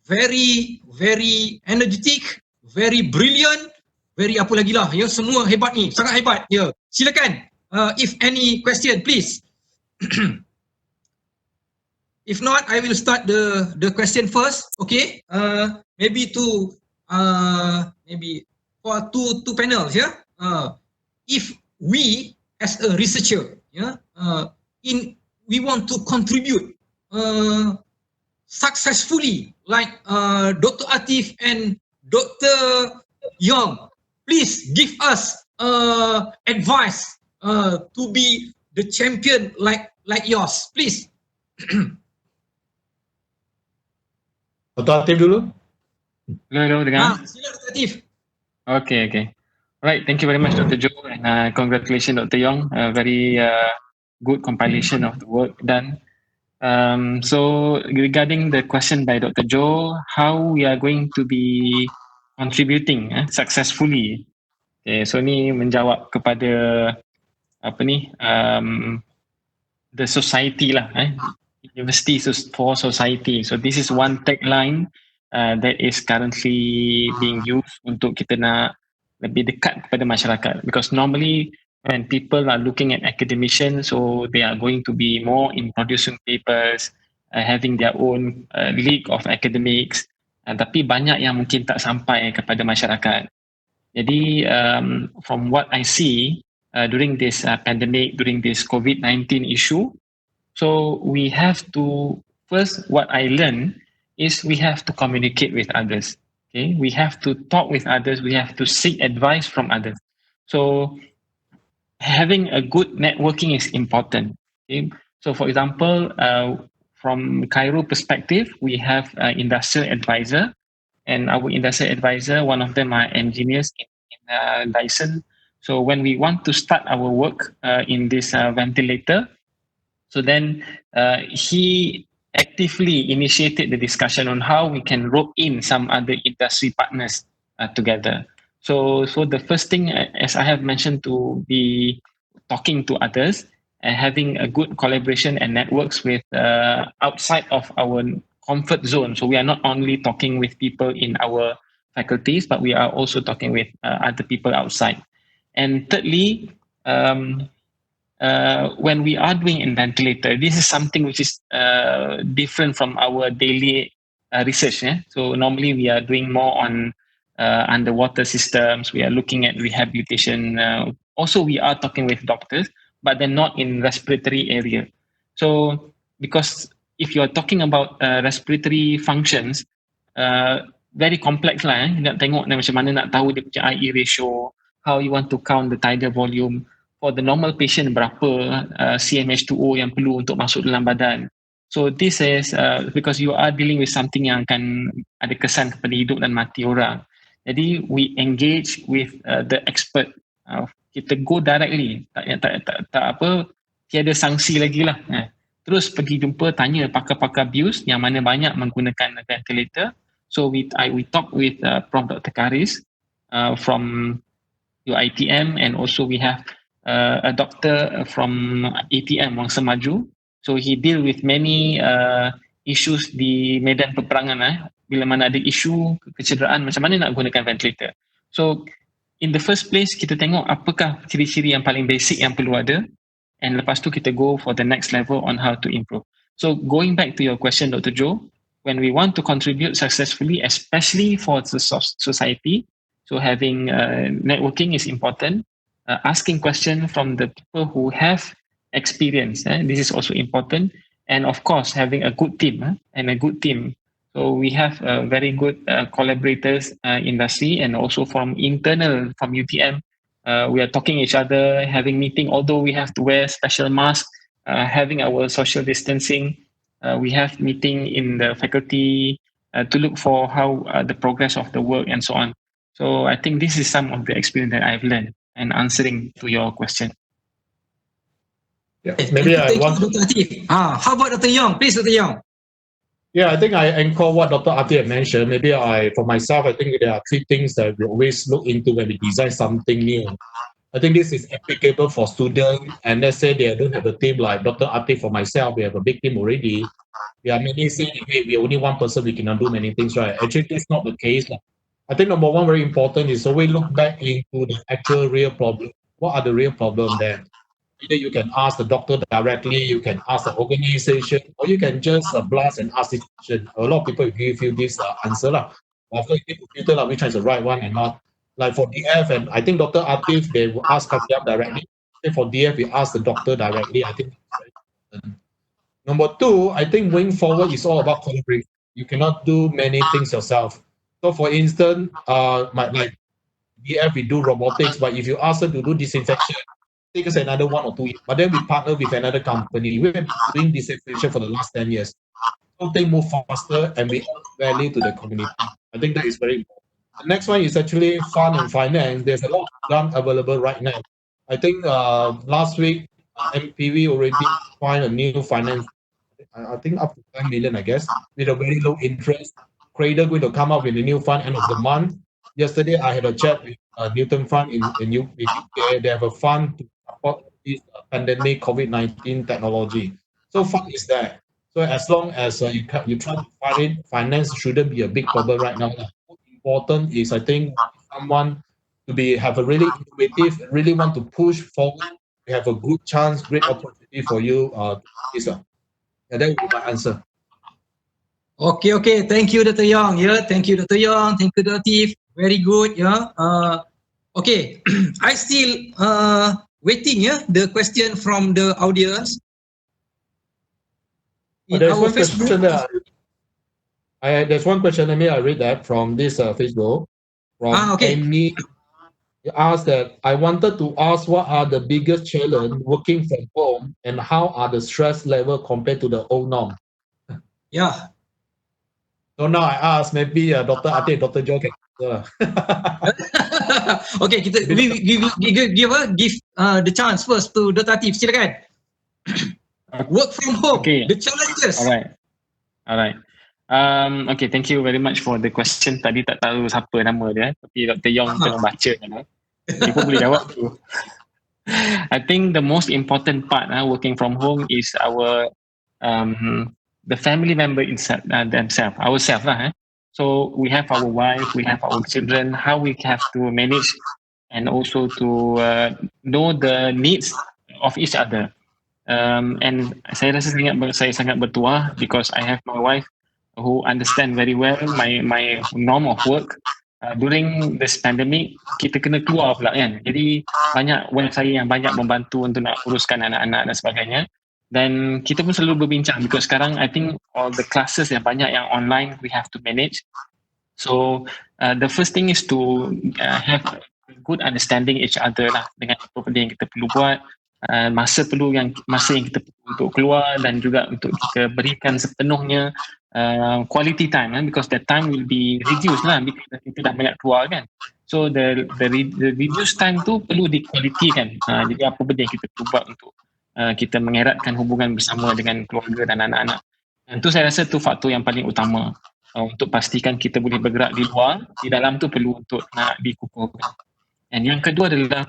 very energetic, very brilliant, very apa lagi lah, ya, semua hebat ni, sangat hebat, ya. Silakan, if any question, please. If not, I will start the question first. Okay, maybe maybe for two panels, yeah. If we as a researcher, yeah, we want to contribute successfully, like Dr. Athif and Dr. Yeong, please give us advice to be the champion like yours, please. Dr. Athif dulu. Hello, dengar? Sila Dr. Athif. Okay. Right, thank you very much, Dr. Joe, and congratulations, Dr. Yeong. Very good compilation of the work done. So regarding the question by Dr. Joe, how we are going to be contributing successfully. Okay, so ni menjawab kepada apa ni the society lah, university for society. So this is one tagline that is currently being used untuk kita nak lebih dekat kepada masyarakat, because normally when people are looking at academicians, so they are going to be more in producing papers, having their own league of academics, tapi banyak yang mungkin tak sampai kepada masyarakat. Jadi from what I see during this pandemic, during this COVID-19 issue, so we have to, first what I learned is we have to communicate with others. Okay, we have to talk with others, we have to seek advice from others. So having a good networking is important. Okay? So for example, from CAIRO perspective, we have an industrial advisor, and our industrial advisor, one of them are engineers in Dyson. So when we want to start our work in this ventilator, so then he actively initiated the discussion on how we can rope in some other industry partners together. So the first thing, as I have mentioned, to be talking to others and having a good collaboration and networks with outside of our comfort zone. So we are not only talking with people in our faculties, but we are also talking with other people outside. And thirdly, when we are doing in ventilator, this is something which is different from our daily research. So normally we are doing more on underwater systems. We are looking at rehabilitation. Also, we are talking with doctors, but they're not in respiratory area. So because if you are talking about respiratory functions, very complex lah. Nak tengok macam mana nak tahu dia punya IE ratio, how you want to count the tidal volume. For the normal patient, berapa CmH2O yang perlu untuk masuk dalam badan. So this is because you are dealing with something yang akan ada kesan kepada hidup dan mati orang. Jadi we engage with the expert. Kita go directly, tak apa, tiada sanksi lagi lah. Terus pergi jumpa, tanya pakar-pakar BIUS yang mana banyak menggunakan ventilator. So we talk with Prof. Dr. Karis from UITM, and also we have a doctor from ATM, Wangsa Maju. So he deal with many issues di medan peperangan. Bila mana ada isu kecederaan, macam mana nak gunakan ventilator. So in the first place, kita tengok apakah ciri-ciri yang paling basic yang perlu ada, and lepas tu kita go for the next level on how to improve. So going back to your question, Dr. Joe, when we want to contribute successfully, especially for the society, so having networking is important. Asking questions from the people who have experience, this is also important. And of course, having a good team and a good team. So we have very good collaborators industry, and also from internal, from UTM. We are talking each other, having meeting, although we have to wear special masks, having our social distancing. We have meeting in the faculty to look for how the progress of the work and so on. So I think this is some of the experience that I've learned and answering to your question. Yeah, Thank maybe you, I thank you, want. Dr. Athif. How about Dr. Yeong? Please, Dr. Yeong. Yeah, I think I echo what Dr. Athif mentioned. Maybe for myself, I think there are three things that we always look into when we design something new. I think this is applicable for students, and let's say they don't have a team like Dr. Athif. For myself, we have a big team already. We are many saying, hey, we only one person, we cannot do many things, right? Actually, that's not the case. I think number one, very important, is always look back into the actual real problem. What are the real problem there? Either you can ask the doctor directly, you can ask the organization, or you can just blast and ask this question. A lot of people will give you this answer. Of course, you need to filter which one is the right one and not. Like for DF, and I think Dr. Athif, they will ask Kakiam directly. And for DF, we ask the doctor directly. I think it's very important. Number two, I think going forward is all about collaboration. You cannot do many things yourself. So for instance, like DF, we do robotics, but if you ask them to do disinfection, take us another 1 or 2 years. But then we partner with another company. We've been doing disinfection for the last 10 years. So they move faster and we add value to the community. I think that is very important. The next one is actually fund and finance. There's a lot of grant available right now. I think last week, MPV already find a new finance, I think up to 10 million, I guess, with a very low interest. Cradle going to come up with a new fund end of the month. Yesterday, I had a chat with Newton Fund in UK. They have a fund to support this pandemic COVID-19 technology. So fund is there. So as long as you try to find it, finance shouldn't be a big problem right now. What important is, I think, someone to have a really innovative, really want to push forward. You have a good chance, great opportunity for you to do this. Yeah, that would be my answer. Okay. Thank you, Dr. Yeong. Yeah, thank you, Dr. Yeong. Thank you, Dr. Athif. Very good. Yeah. Okay. I still waiting. Yeah, the question from the audience. In There's our one Facebook. question there. There's one question. Let me read that from this Facebook. From Okay. Amy. He asked that I wanted to ask what are the biggest challenge working from home and how are the stress level compared to the old norm? Yeah. So now I ask maybe Dr. Athif, Dr. Joe can answer. Okay, kita give the chance first to Dr. Athif. Silakan. Work from home. Okay. The challenges. Alright. Okay, thank you very much for the question. Tadi tak tahu siapa nama dia, tapi Dr. Yeong tolong baca kan. Dia pun boleh jawab tu. I think the most important part working from home is our the family member inside themselves, ourselves lah. So we have our wife, we have our children, how we have to manage and also to know the needs of each other. And saya rasa saya sangat bertuah because I have my wife who understand very well my norm of work. During this pandemic, kita kena keluar pula kan. Jadi banyak wife saya yang banyak membantu untuk nak uruskan anak-anak dan sebagainya. Dan kita pun selalu berbincang because sekarang I think all the classes yang banyak yang online we have to manage. So the first thing is to have good understanding each other lah dengan apa benda yang kita perlu buat. Masa yang kita perlu untuk keluar dan juga untuk kita berikan sepenuhnya quality time because that time will be reduced lah because kita dah banyak keluar kan. So the reduced time tu perlu di quality kan. Jadi apa benda yang kita perlu buat untuk kita mengeratkan hubungan bersama dengan keluarga dan anak-anak. Dan tu saya rasa tu faktor yang paling utama untuk pastikan kita boleh bergerak di luar. Di dalam tu perlu untuk nak dikukuhkan. Dan yang kedua adalah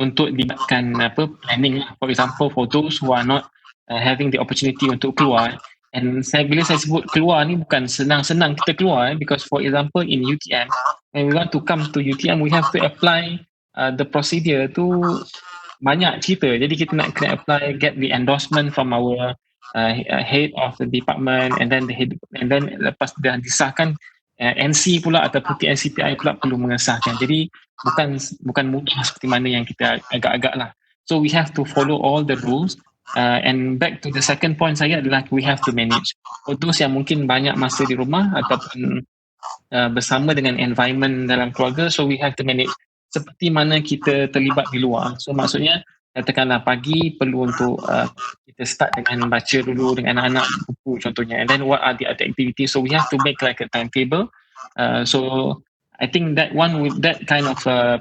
untuk dibuatkan planning. For example, for those who are not having the opportunity untuk keluar, and bila saya sebut keluar ni bukan senang-senang kita keluar because for example in UTM, when we want to come to UTM, we have to apply the procedure tu banyak cerita. Jadi kita nak kena apply, get the endorsement from our head of the department, and then lepas dah disahkan NC pula ataupun TNCPI pula perlu mengesahkan. Jadi bukan mudah seperti mana yang kita agak-agak lah. So we have to follow all the rules. And back to the second point saya adalah we have to manage. For those yang mungkin banyak masa di rumah ataupun bersama dengan environment dalam keluarga, so we have to manage seperti mana kita terlibat di luar. So maksudnya katakanlah pagi perlu untuk kita start dengan baca dulu dengan anak-anak buku contohnya, and then what are the other activities. So we have to make like a timetable. So I think that kind of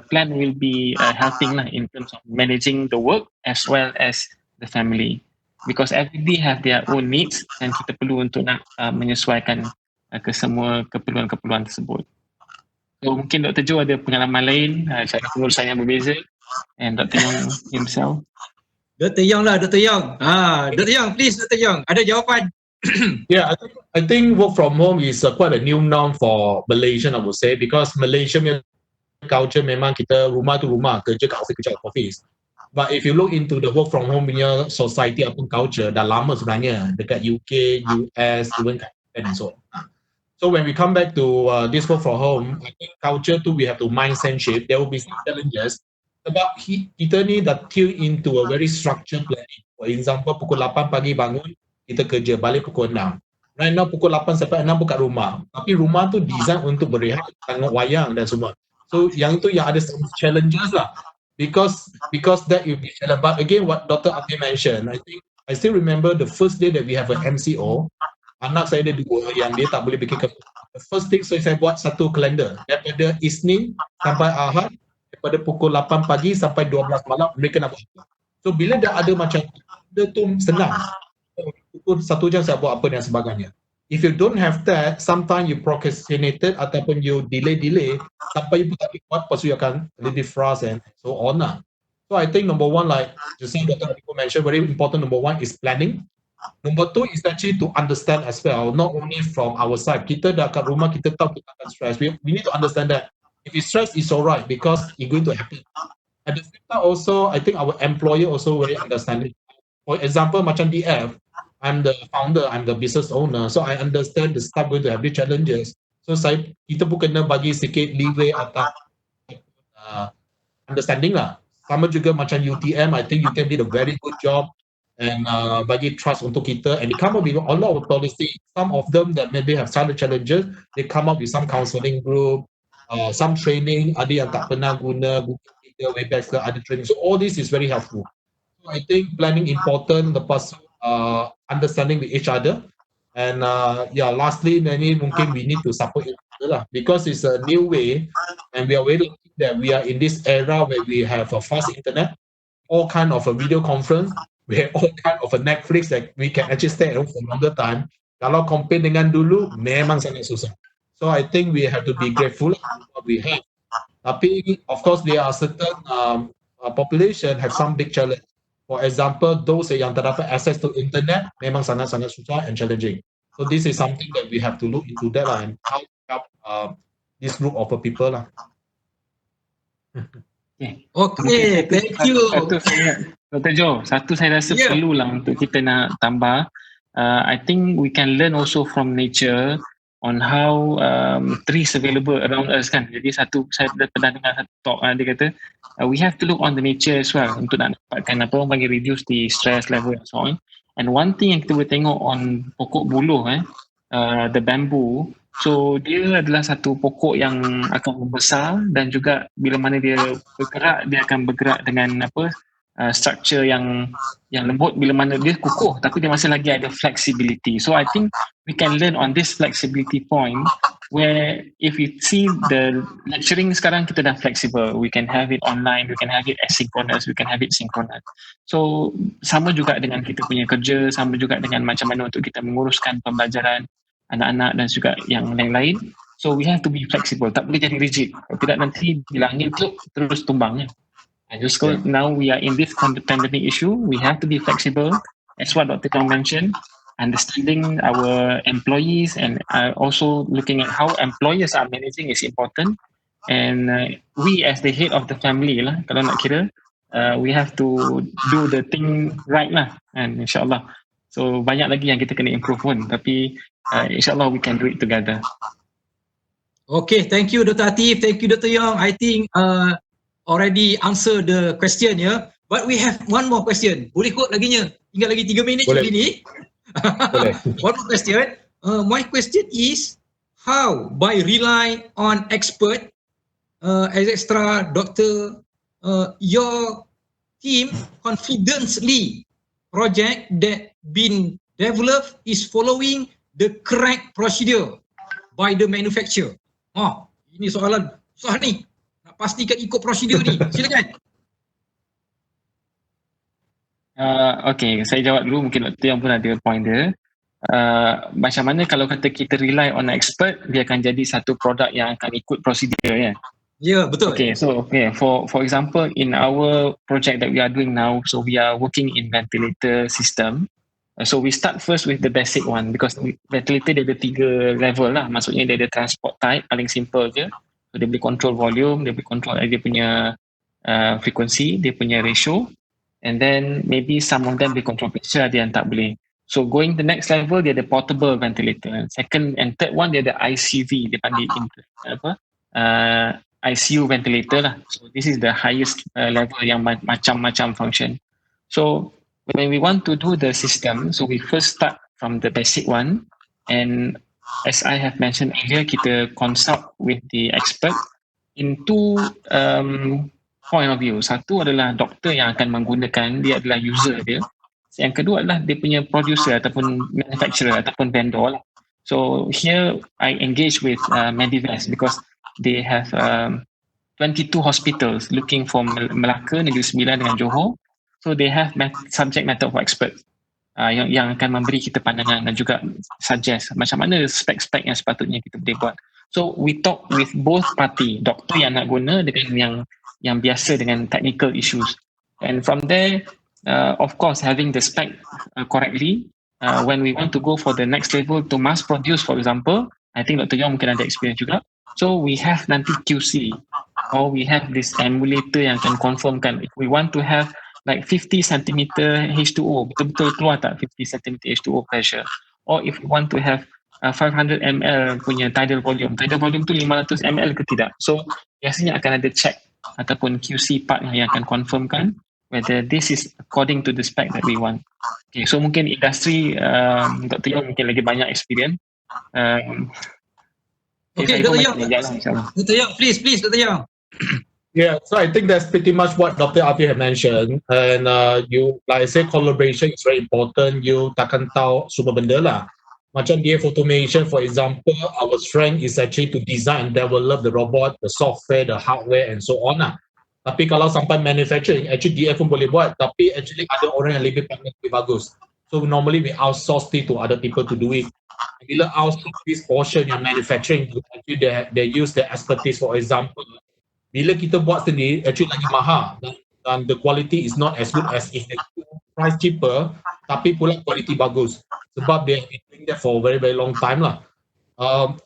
plan will be helping lah in terms of managing the work as well as the family, because everybody have their own needs dan kita perlu untuk nak menyesuaikan ke semua keperluan-keperluan tersebut. So mungkin Dr. Jo ada pengalaman lain, cara pengurusan yang berbeza, and Dr. Yeong himself. Dr. Yeong lah, Dr. Yeong. Dr. Yeong, please, Dr. Yeong, ada jawapan? Yeah, I think work from home is quite a new norm for Malaysian, I would say, because Malaysia culture memang kita rumah tu rumah, kerja kat office, kerja kat office. But if you look into the work from home punya society ataupun culture, dah lama sebenarnya dekat UK, US, even kat Japan and so on. So when we come back to this work from home, I think culture tu we have to mindset shift. There will be some challenges. Sebab kita ni dah tune into a very structured planning. For example, pukul 8 pagi bangun, kita kerja, balik pukul 6. Right now pukul 8 sampai 6 pun kat rumah. Tapi rumah tu design untuk berehat, tengok wayang dan semua. So yang tu yang ada some challenges lah. Because that will be challenge. But again, what Dr. Athif mentioned, I still remember the first day that we have an MCO. Anak saya ada 2 yang dia tak boleh bikin the first thing, so saya buat satu kalender daripada Isnin sampai Ahad, daripada pukul 8 pagi sampai 12 malam mereka nak buat apa. So bila dah ada macam dia tu senang, pukul 1 jam saya buat apa dan sebagainya. If you don't have that, sometimes you procrastinated ataupun you delay sampai you tak buat, lepas tu you akan lebih frust and so on lah. So I think number one, like just saying Dr. Athif mentioned, very important, number one is planning. Number two is actually to understand as well, not only from our side. Kita dah kat rumah, kita tahu kita akan stress. We need to understand that if you stress, it's alright because it's going to happen. At the same time also, I think our employer also very understanding. For example, macam DF, I'm the founder, I'm the business owner, so I understand the staff going to have these challenges. So kita pun kena bagi sikit leeway atau understanding lah. Sama juga macam UTM, I think UTM did a very good job and bagi trust untuk kita, and they come up with a lot of policy. Some of them that maybe have started challenges, they come up with some counselling group, some training, ada yang tak pernah guna Google Meet, Webex ke, ada training. So all this is very helpful. So I think planning important, lepas understanding with each other, and lastly, mungkin we need to support each other lah, because it's a new way, and we are very lucky that we are in this era where we have a fast internet, all kind of a video conference, we have all kind of a Netflix that we can actually stay at home for longer time. Kalau compare dengan dulu, memang sangat susah. So I think we have to be grateful for what we have. Tapi of course there are certain population have some big challenge. For example, those yang tak dapat access to internet memang sangat-sangat susah and challenging. So this is something that we have to look into that lah, and how to help this group of people lah. Okay, thank you. Dr. Jo, satu saya rasa perlulah untuk kita nak tambah. I think we can learn also from nature on how trees available around us kan. Jadi saya pernah dengar satu talk, dia kata we have to look on the nature as well untuk nak dapatkan apa orang panggil reduce the stress level and so on. And one thing yang kita boleh tengok on pokok buluh the bamboo, so dia adalah satu pokok yang akan membesar dan juga bila mana dia bergerak, dia akan bergerak dengan structure yang lembut, bila mana dia kukuh tapi dia masih lagi ada flexibility. So I think we can learn on this flexibility point, where if we see the lecturing sekarang kita dah flexible, we can have it online, we can have it asynchronous, we can have it synchronous. So sama juga dengan kita punya kerja, sama juga dengan macam mana untuk kita menguruskan pembelajaran anak-anak dan juga yang lain-lain. So we have to be flexible, tak boleh jadi rigid, tidak nanti bila angin terus tumbang. And just now we are in this pandemic issue, we have to be flexible, as what Dr. Yeong mentioned, understanding our employees and also looking at how employers are managing is important. And we as the head of the family lah, kalau nak kira, we have to do the thing right lah, and insyaAllah. So banyak lagi yang kita kena improve pun, tapi insyaAllah we can do it together. Okay, thank you Dr. Athif, thank you Dr. Yeong. I think already answer the question but we have one more question. Boleh kot laginya, tinggal lagi 3 minit macam ni. Boleh. One more question. My question is, how by rely on expert as extra doctor, your team confidently project that been developed is following the correct procedure by the manufacturer. Ini soalan susah ni. Nak pastikan ikut prosedur ni. Silakan. Okay, saya jawab dulu. Mungkin Dr. Yeong pun ada point dia. Macam mana kalau kata kita rely on expert, dia akan jadi satu produk yang akan ikut prosedur ya. Ya, betul. Okay, so for example, in our project that we are doing now, so we are working in ventilator system. So we start first with the basic one because ventilator dia ada 3 level lah. Maksudnya dia ada transport type, paling simple je. So dia boleh control volume, dia boleh control dia punya frequency, dia punya ratio. And then maybe some of them boleh control pressure, ada yang tak boleh. So going the next level, dia ada portable ventilator. Second and third one, dia ada ICV, dia panggil ICU ventilator lah. So this is the highest level yang macam-macam function. So when we want to do the system, so we first start from the basic one, and as I have mentioned earlier, kita consult with the expert in 2 point of view. Satu adalah doktor yang akan menggunakan, dia adalah user dia. Yang kedua adalah dia punya producer ataupun manufacturer ataupun vendor lah. So here I engage with Medivest because they have 22 hospitals looking for Melaka, Negeri Sembilan dengan Johor. So they have subject matter of expert yang akan memberi kita pandangan dan juga suggest macam mana spek-spek yang sepatutnya kita boleh buat. So we talk with both party, doktor yang nak guna dengan yang biasa dengan technical issues. And from there, of course, having the spec correctly, when we want to go for the next level to mass produce, for example, I think Dr. Yeong mungkin ada experience juga. So we have nanti QC, or we have this emulator yang akan confirmkan if we want to have like 50 cm H2O, betul-betul keluar tak 50 cm H2O pressure, or if we want to have 500 ml punya tidal volume tu 500 ml ke tidak. So biasanya akan ada check ataupun QC part yang akan confirmkan whether this is according to the spec that we want. Okay, so mungkin industri Dr. Yeong mungkin lagi banyak experience. Okay, Dr. Yeong. Dr. Yeong, please, Dr. Yeong. Yeah, so I think that's pretty much what Dr. Athif had mentioned. And you, like I say, collaboration is very important. You takkan tahu semua benda lah. Macam DF Automation, for example, our strength is actually to design and develop the robot, the software, the hardware, and so on lah. Tapi kalau sampai manufacturing, actually DF pun boleh buat, tapi actually ada orang yang lebih pandai, lebih bagus. So normally we outsource it to other people to do it. Bila outsource this portion yang manufacturing, actually they use their expertise. For example, bila kita buat sendiri, actually lagi mahal dan the quality is not as good as if they price cheaper, tapi pula quality bagus. Sebab they have been doing that for a very, very long time lah.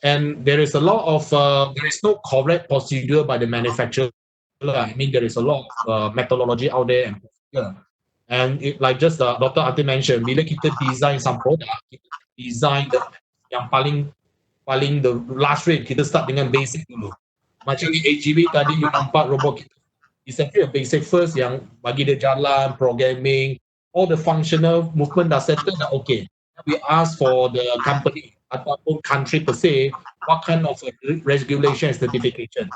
And there is a lot of, there is no correct procedure by the manufacturer. I mean, there is a lot of methodology out there and procedure. And it, like just Dr. Athif mentioned, bila kita design some product, kita design yang paling the last rate, kita start dengan basic dulu. Macam di AGV tadi, you nampak robot kita. It's actually a basic first yang bagi dia jalan, programming, all the functional movement dah settle, dah okay. We ask for the company ataupun country per se, what kind of regulation and certification.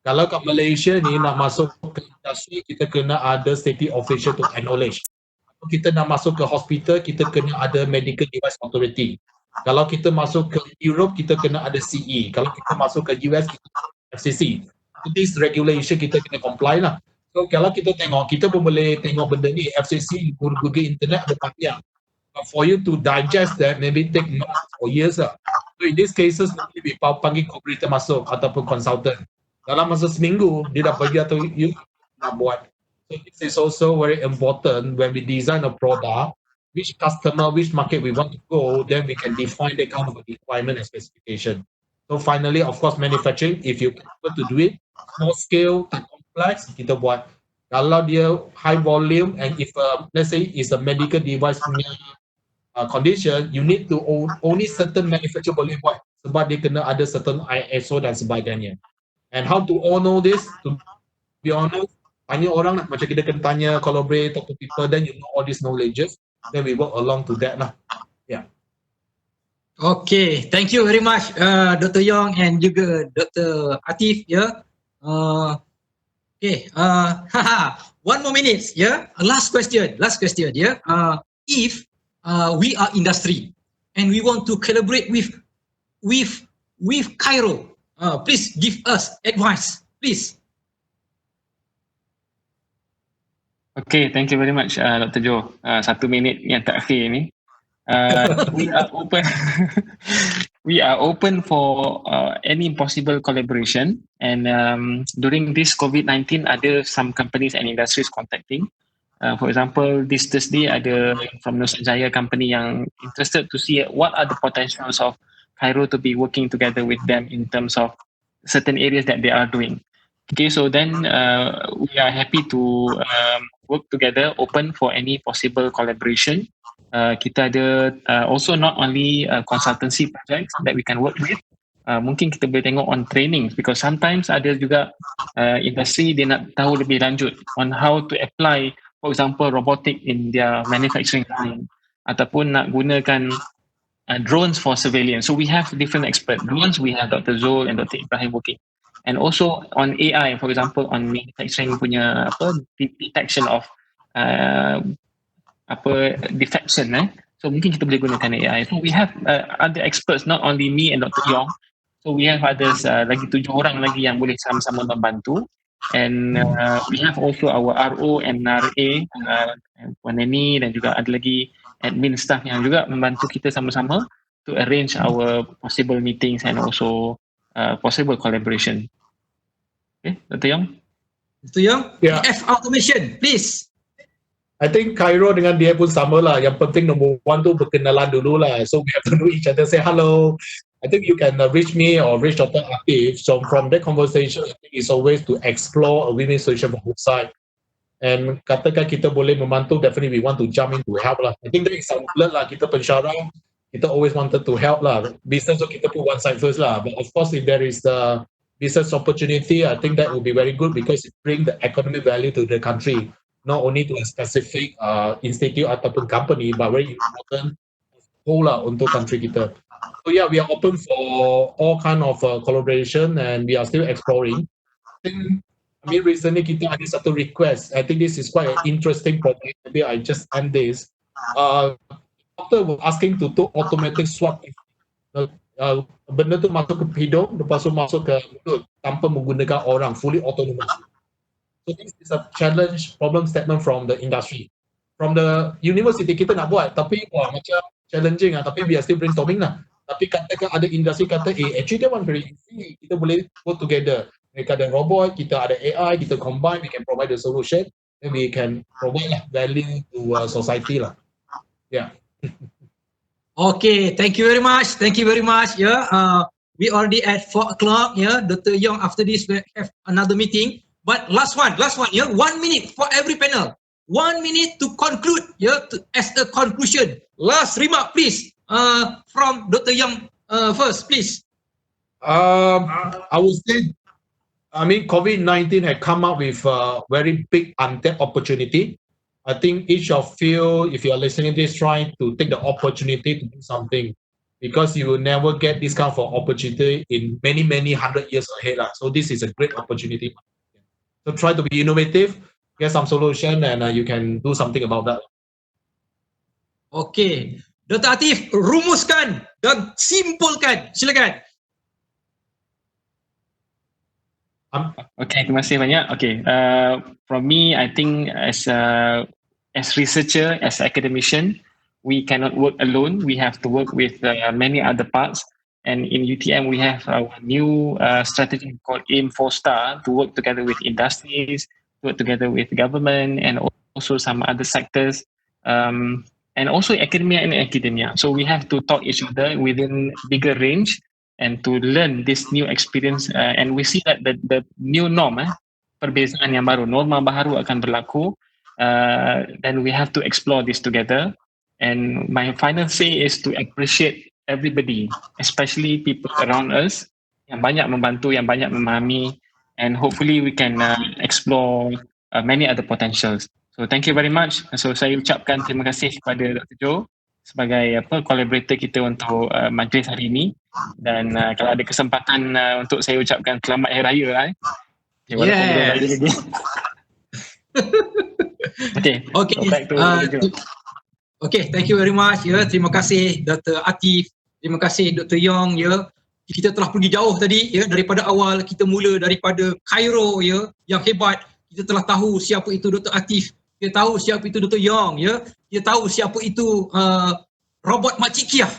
Kalau kat Malaysia ni nak masuk ke industri, kita kena ada safety official to acknowledge. Kalau kita nak masuk ke hospital, kita kena ada medical device authority. Kalau kita masuk ke Europe, kita kena ada CE. Kalau kita masuk ke US, kita kena FCC. This regulation kita kena comply lah. So kalau kita tengok, kita pun boleh tengok benda ni, FCC, Google Internet ada panjang. But for you to digest that, maybe take months or years lah. So in these cases, nanti we panggil cooperator masuk ataupun consultant. Dalam masa seminggu, dia dah bagi atau you nak buat. So this is also very important when we design a product, which customer, which market we want to go, then we can define the kind of requirement and specification. So finally, of course, manufacturing, if you can able to do it, small scale, tak complex, kita buat. Kalau dia high volume and if let's say it's a medical device punya condition, you need to only certain manufacturer boleh buat sebab dia kena ada certain ISO dan sebagainya. And how to honor this, to be honest, tanya orang lah, macam kita kena tanya, collaborate, talk to people, then you know all these knowledges, then we work along to that lah. Yeah. Okay, thank you very much Dr. Yeong and juga Dr. Athif ya. Okay, one more minute ya. Last question ya. If we are industry and we want to collaborate with CAIRO, Please give us advice, please. Okay, thank you very much, Dr. Jo. 1 minit yang terakhir ni. We are open. We are open for any possible collaboration. And during this COVID-19, ada some companies and industries contacting. For example, this Thursday ada from Nusajaya company yang interested to see what are the potentials of CAIRO to be working together with them in terms of certain areas that they are doing. Okay, so then we are happy to work together, open for any possible collaboration. Kita ada also not only consultancy projects that we can work with. Mungkin kita boleh tengok on training because sometimes ada juga industri dia nak tahu lebih lanjut on how to apply, for example, robotic in their manufacturing line ataupun nak gunakan drones for surveillance. So we have different experts. Drones, we have Dr. Zul and Dr. Ibrahim working. And also on AI, for example, on manufacturing punya detection of defection. So mungkin kita boleh gunakan AI. So we have other experts, not only me and Dr. Yeong. So we have others, lagi 7 orang lagi yang boleh sama-sama membantu. And we have also our RO and RA, Puan Neni dan juga ada lagi admin staff yang juga membantu kita sama-sama to arrange our possible meetings and also possible collaboration. Okay, Dr. Yeong? Dr. Yeong, Yeah. PF automation, please. I think CAIRO dengan dia pun sama lah. Yang penting number one tu berkenalan dulu lah. So we have to know each other, say hello. I think you can reach me or reach Dr. Athif. So from that conversation, I think it's always to explore a win-win solution from both sides. And katakan kita boleh membantu, definitely we want to jump in to help lah. I think that is our blood lah. Kita pensyarah, kita always wanted to help lah. Business so kita put one side first lah. But of course, if there is the business opportunity, I think that will be very good because it brings the economic value to the country. Not only to a specific institute ataupun company, but very important whole lah untuk country kita. So yeah, we are open for all kind of collaboration and we are still exploring. I mean, recently kita ada satu request. I think this is quite an interesting project. Maybe I just end this. Doctor was asking to do automatic swab. Benda tu masuk ke hidung, lepas tu masuk ke mulut tanpa menggunakan orang, fully autonomous. So this is a challenge problem statement from the industry. From the university kita nak buat, tapi wah macam challenging lah. Tapi we are still brainstorming lah. Tapi katakan ada industri kata, actually that one very easy. Kita boleh work together. Mereka ada robot, kita ada AI, kita combine, we can provide the solution, and we can provide lah value to society lah. Yeah. Okay, thank you very much. Thank you very much. Yeah, we already at 4 o'clock. Yeah, Dr. Yeong, after this we have another meeting. But last one. Yeah, 1 minute for every panel. 1 minute to conclude. Yeah, as a conclusion. Last remark, please. From Dr. Yeong first, please. I would say, I mean, COVID-19 had come up with a very big untapped opportunity. I think each of you, if you are listening to this, try to take the opportunity to do something because you will never get this kind of opportunity in many, many 100 years ahead. So this is a great opportunity. So try to be innovative, get some solution, and you can do something about that. Okay, Dr. Athif, rumuskan dan simpulkan. Silakan. Okay, terima kasih banyak. Okay, from me, I think as researcher, as academician, we cannot work alone. We have to work with many other parts. And in UTM, we have our new strategy called Aim 4-Star to work together with industries, work together with government, and also some other sectors, and also academia. So we have to talk each other within bigger range and to learn this new experience. And we see that the new norm, perbezaan yang baru, norma baru akan berlaku. Then we have to explore this together. And my final say is to appreciate everybody, especially people around us yang banyak membantu, yang banyak memahami, and hopefully we can explore many other potentials. So thank you very much. So saya ucapkan terima kasih kepada Dr. Jo sebagai collaborator kita untuk majlis hari ini, dan kalau ada kesempatan untuk saya ucapkan selamat Hari Raya okay, walaupun belum raya lagi. Okay. So back to Dr. Jo. Okay, thank you very much. Ya, terima kasih Dr. Athif, terima kasih Dr. Yeong. Ya, kita telah pergi jauh tadi ya, daripada awal kita mula daripada CAIRO ya yang hebat. Kita telah tahu siapa itu Dr. Athif, kita tahu siapa itu Dr. Yeong ya, kita tahu siapa itu robot Makcik Kiah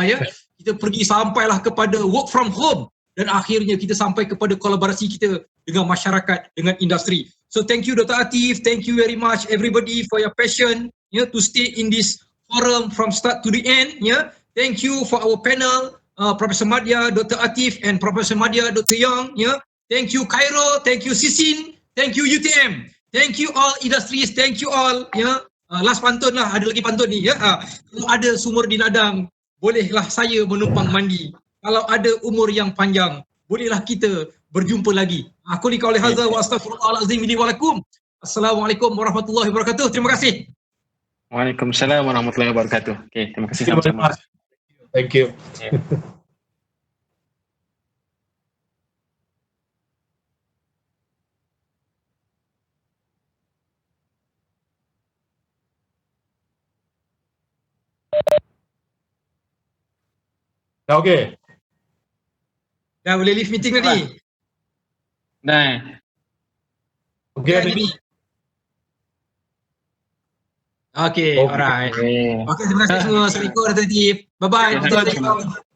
ya. Kita pergi sampailah kepada work from home dan akhirnya kita sampai kepada kolaborasi kita dengan masyarakat, dengan industri. So thank you Dr. Athif, thank you very much everybody for your passion to stay in this forum from start to the end Thank you for our panel, Professor Madya, Dr. Athif and Professor Madya, Dr. Yeong Thank you CAIRO, thank you CCIN, thank you UTM. Thank you all industries, thank you all last pantun lah, ada lagi pantun ni Kalau ada sumur di ladang, bolehlah saya menumpang mandi. Kalau ada umur yang panjang, bolehlah kita berjumpa lagi. Aku li qauli hadza wa astaghfirullahalazim li wa lakum. Assalamualaikum warahmatullahi wabarakatuh. Terima kasih. Waalaikumsalam warahmatullahi wabarakatuh. Okay, terima kasih Thank you very sama-sama. much. Thank you. Dah okay. Dah boleh leave meeting tadi. Dah. Okay, Jadi. Okay, alright. Okay. Okay, terima kasih semua. Assalamualaikum warahmatullahi wabarakatuh. Bye-bye. Sama-sama.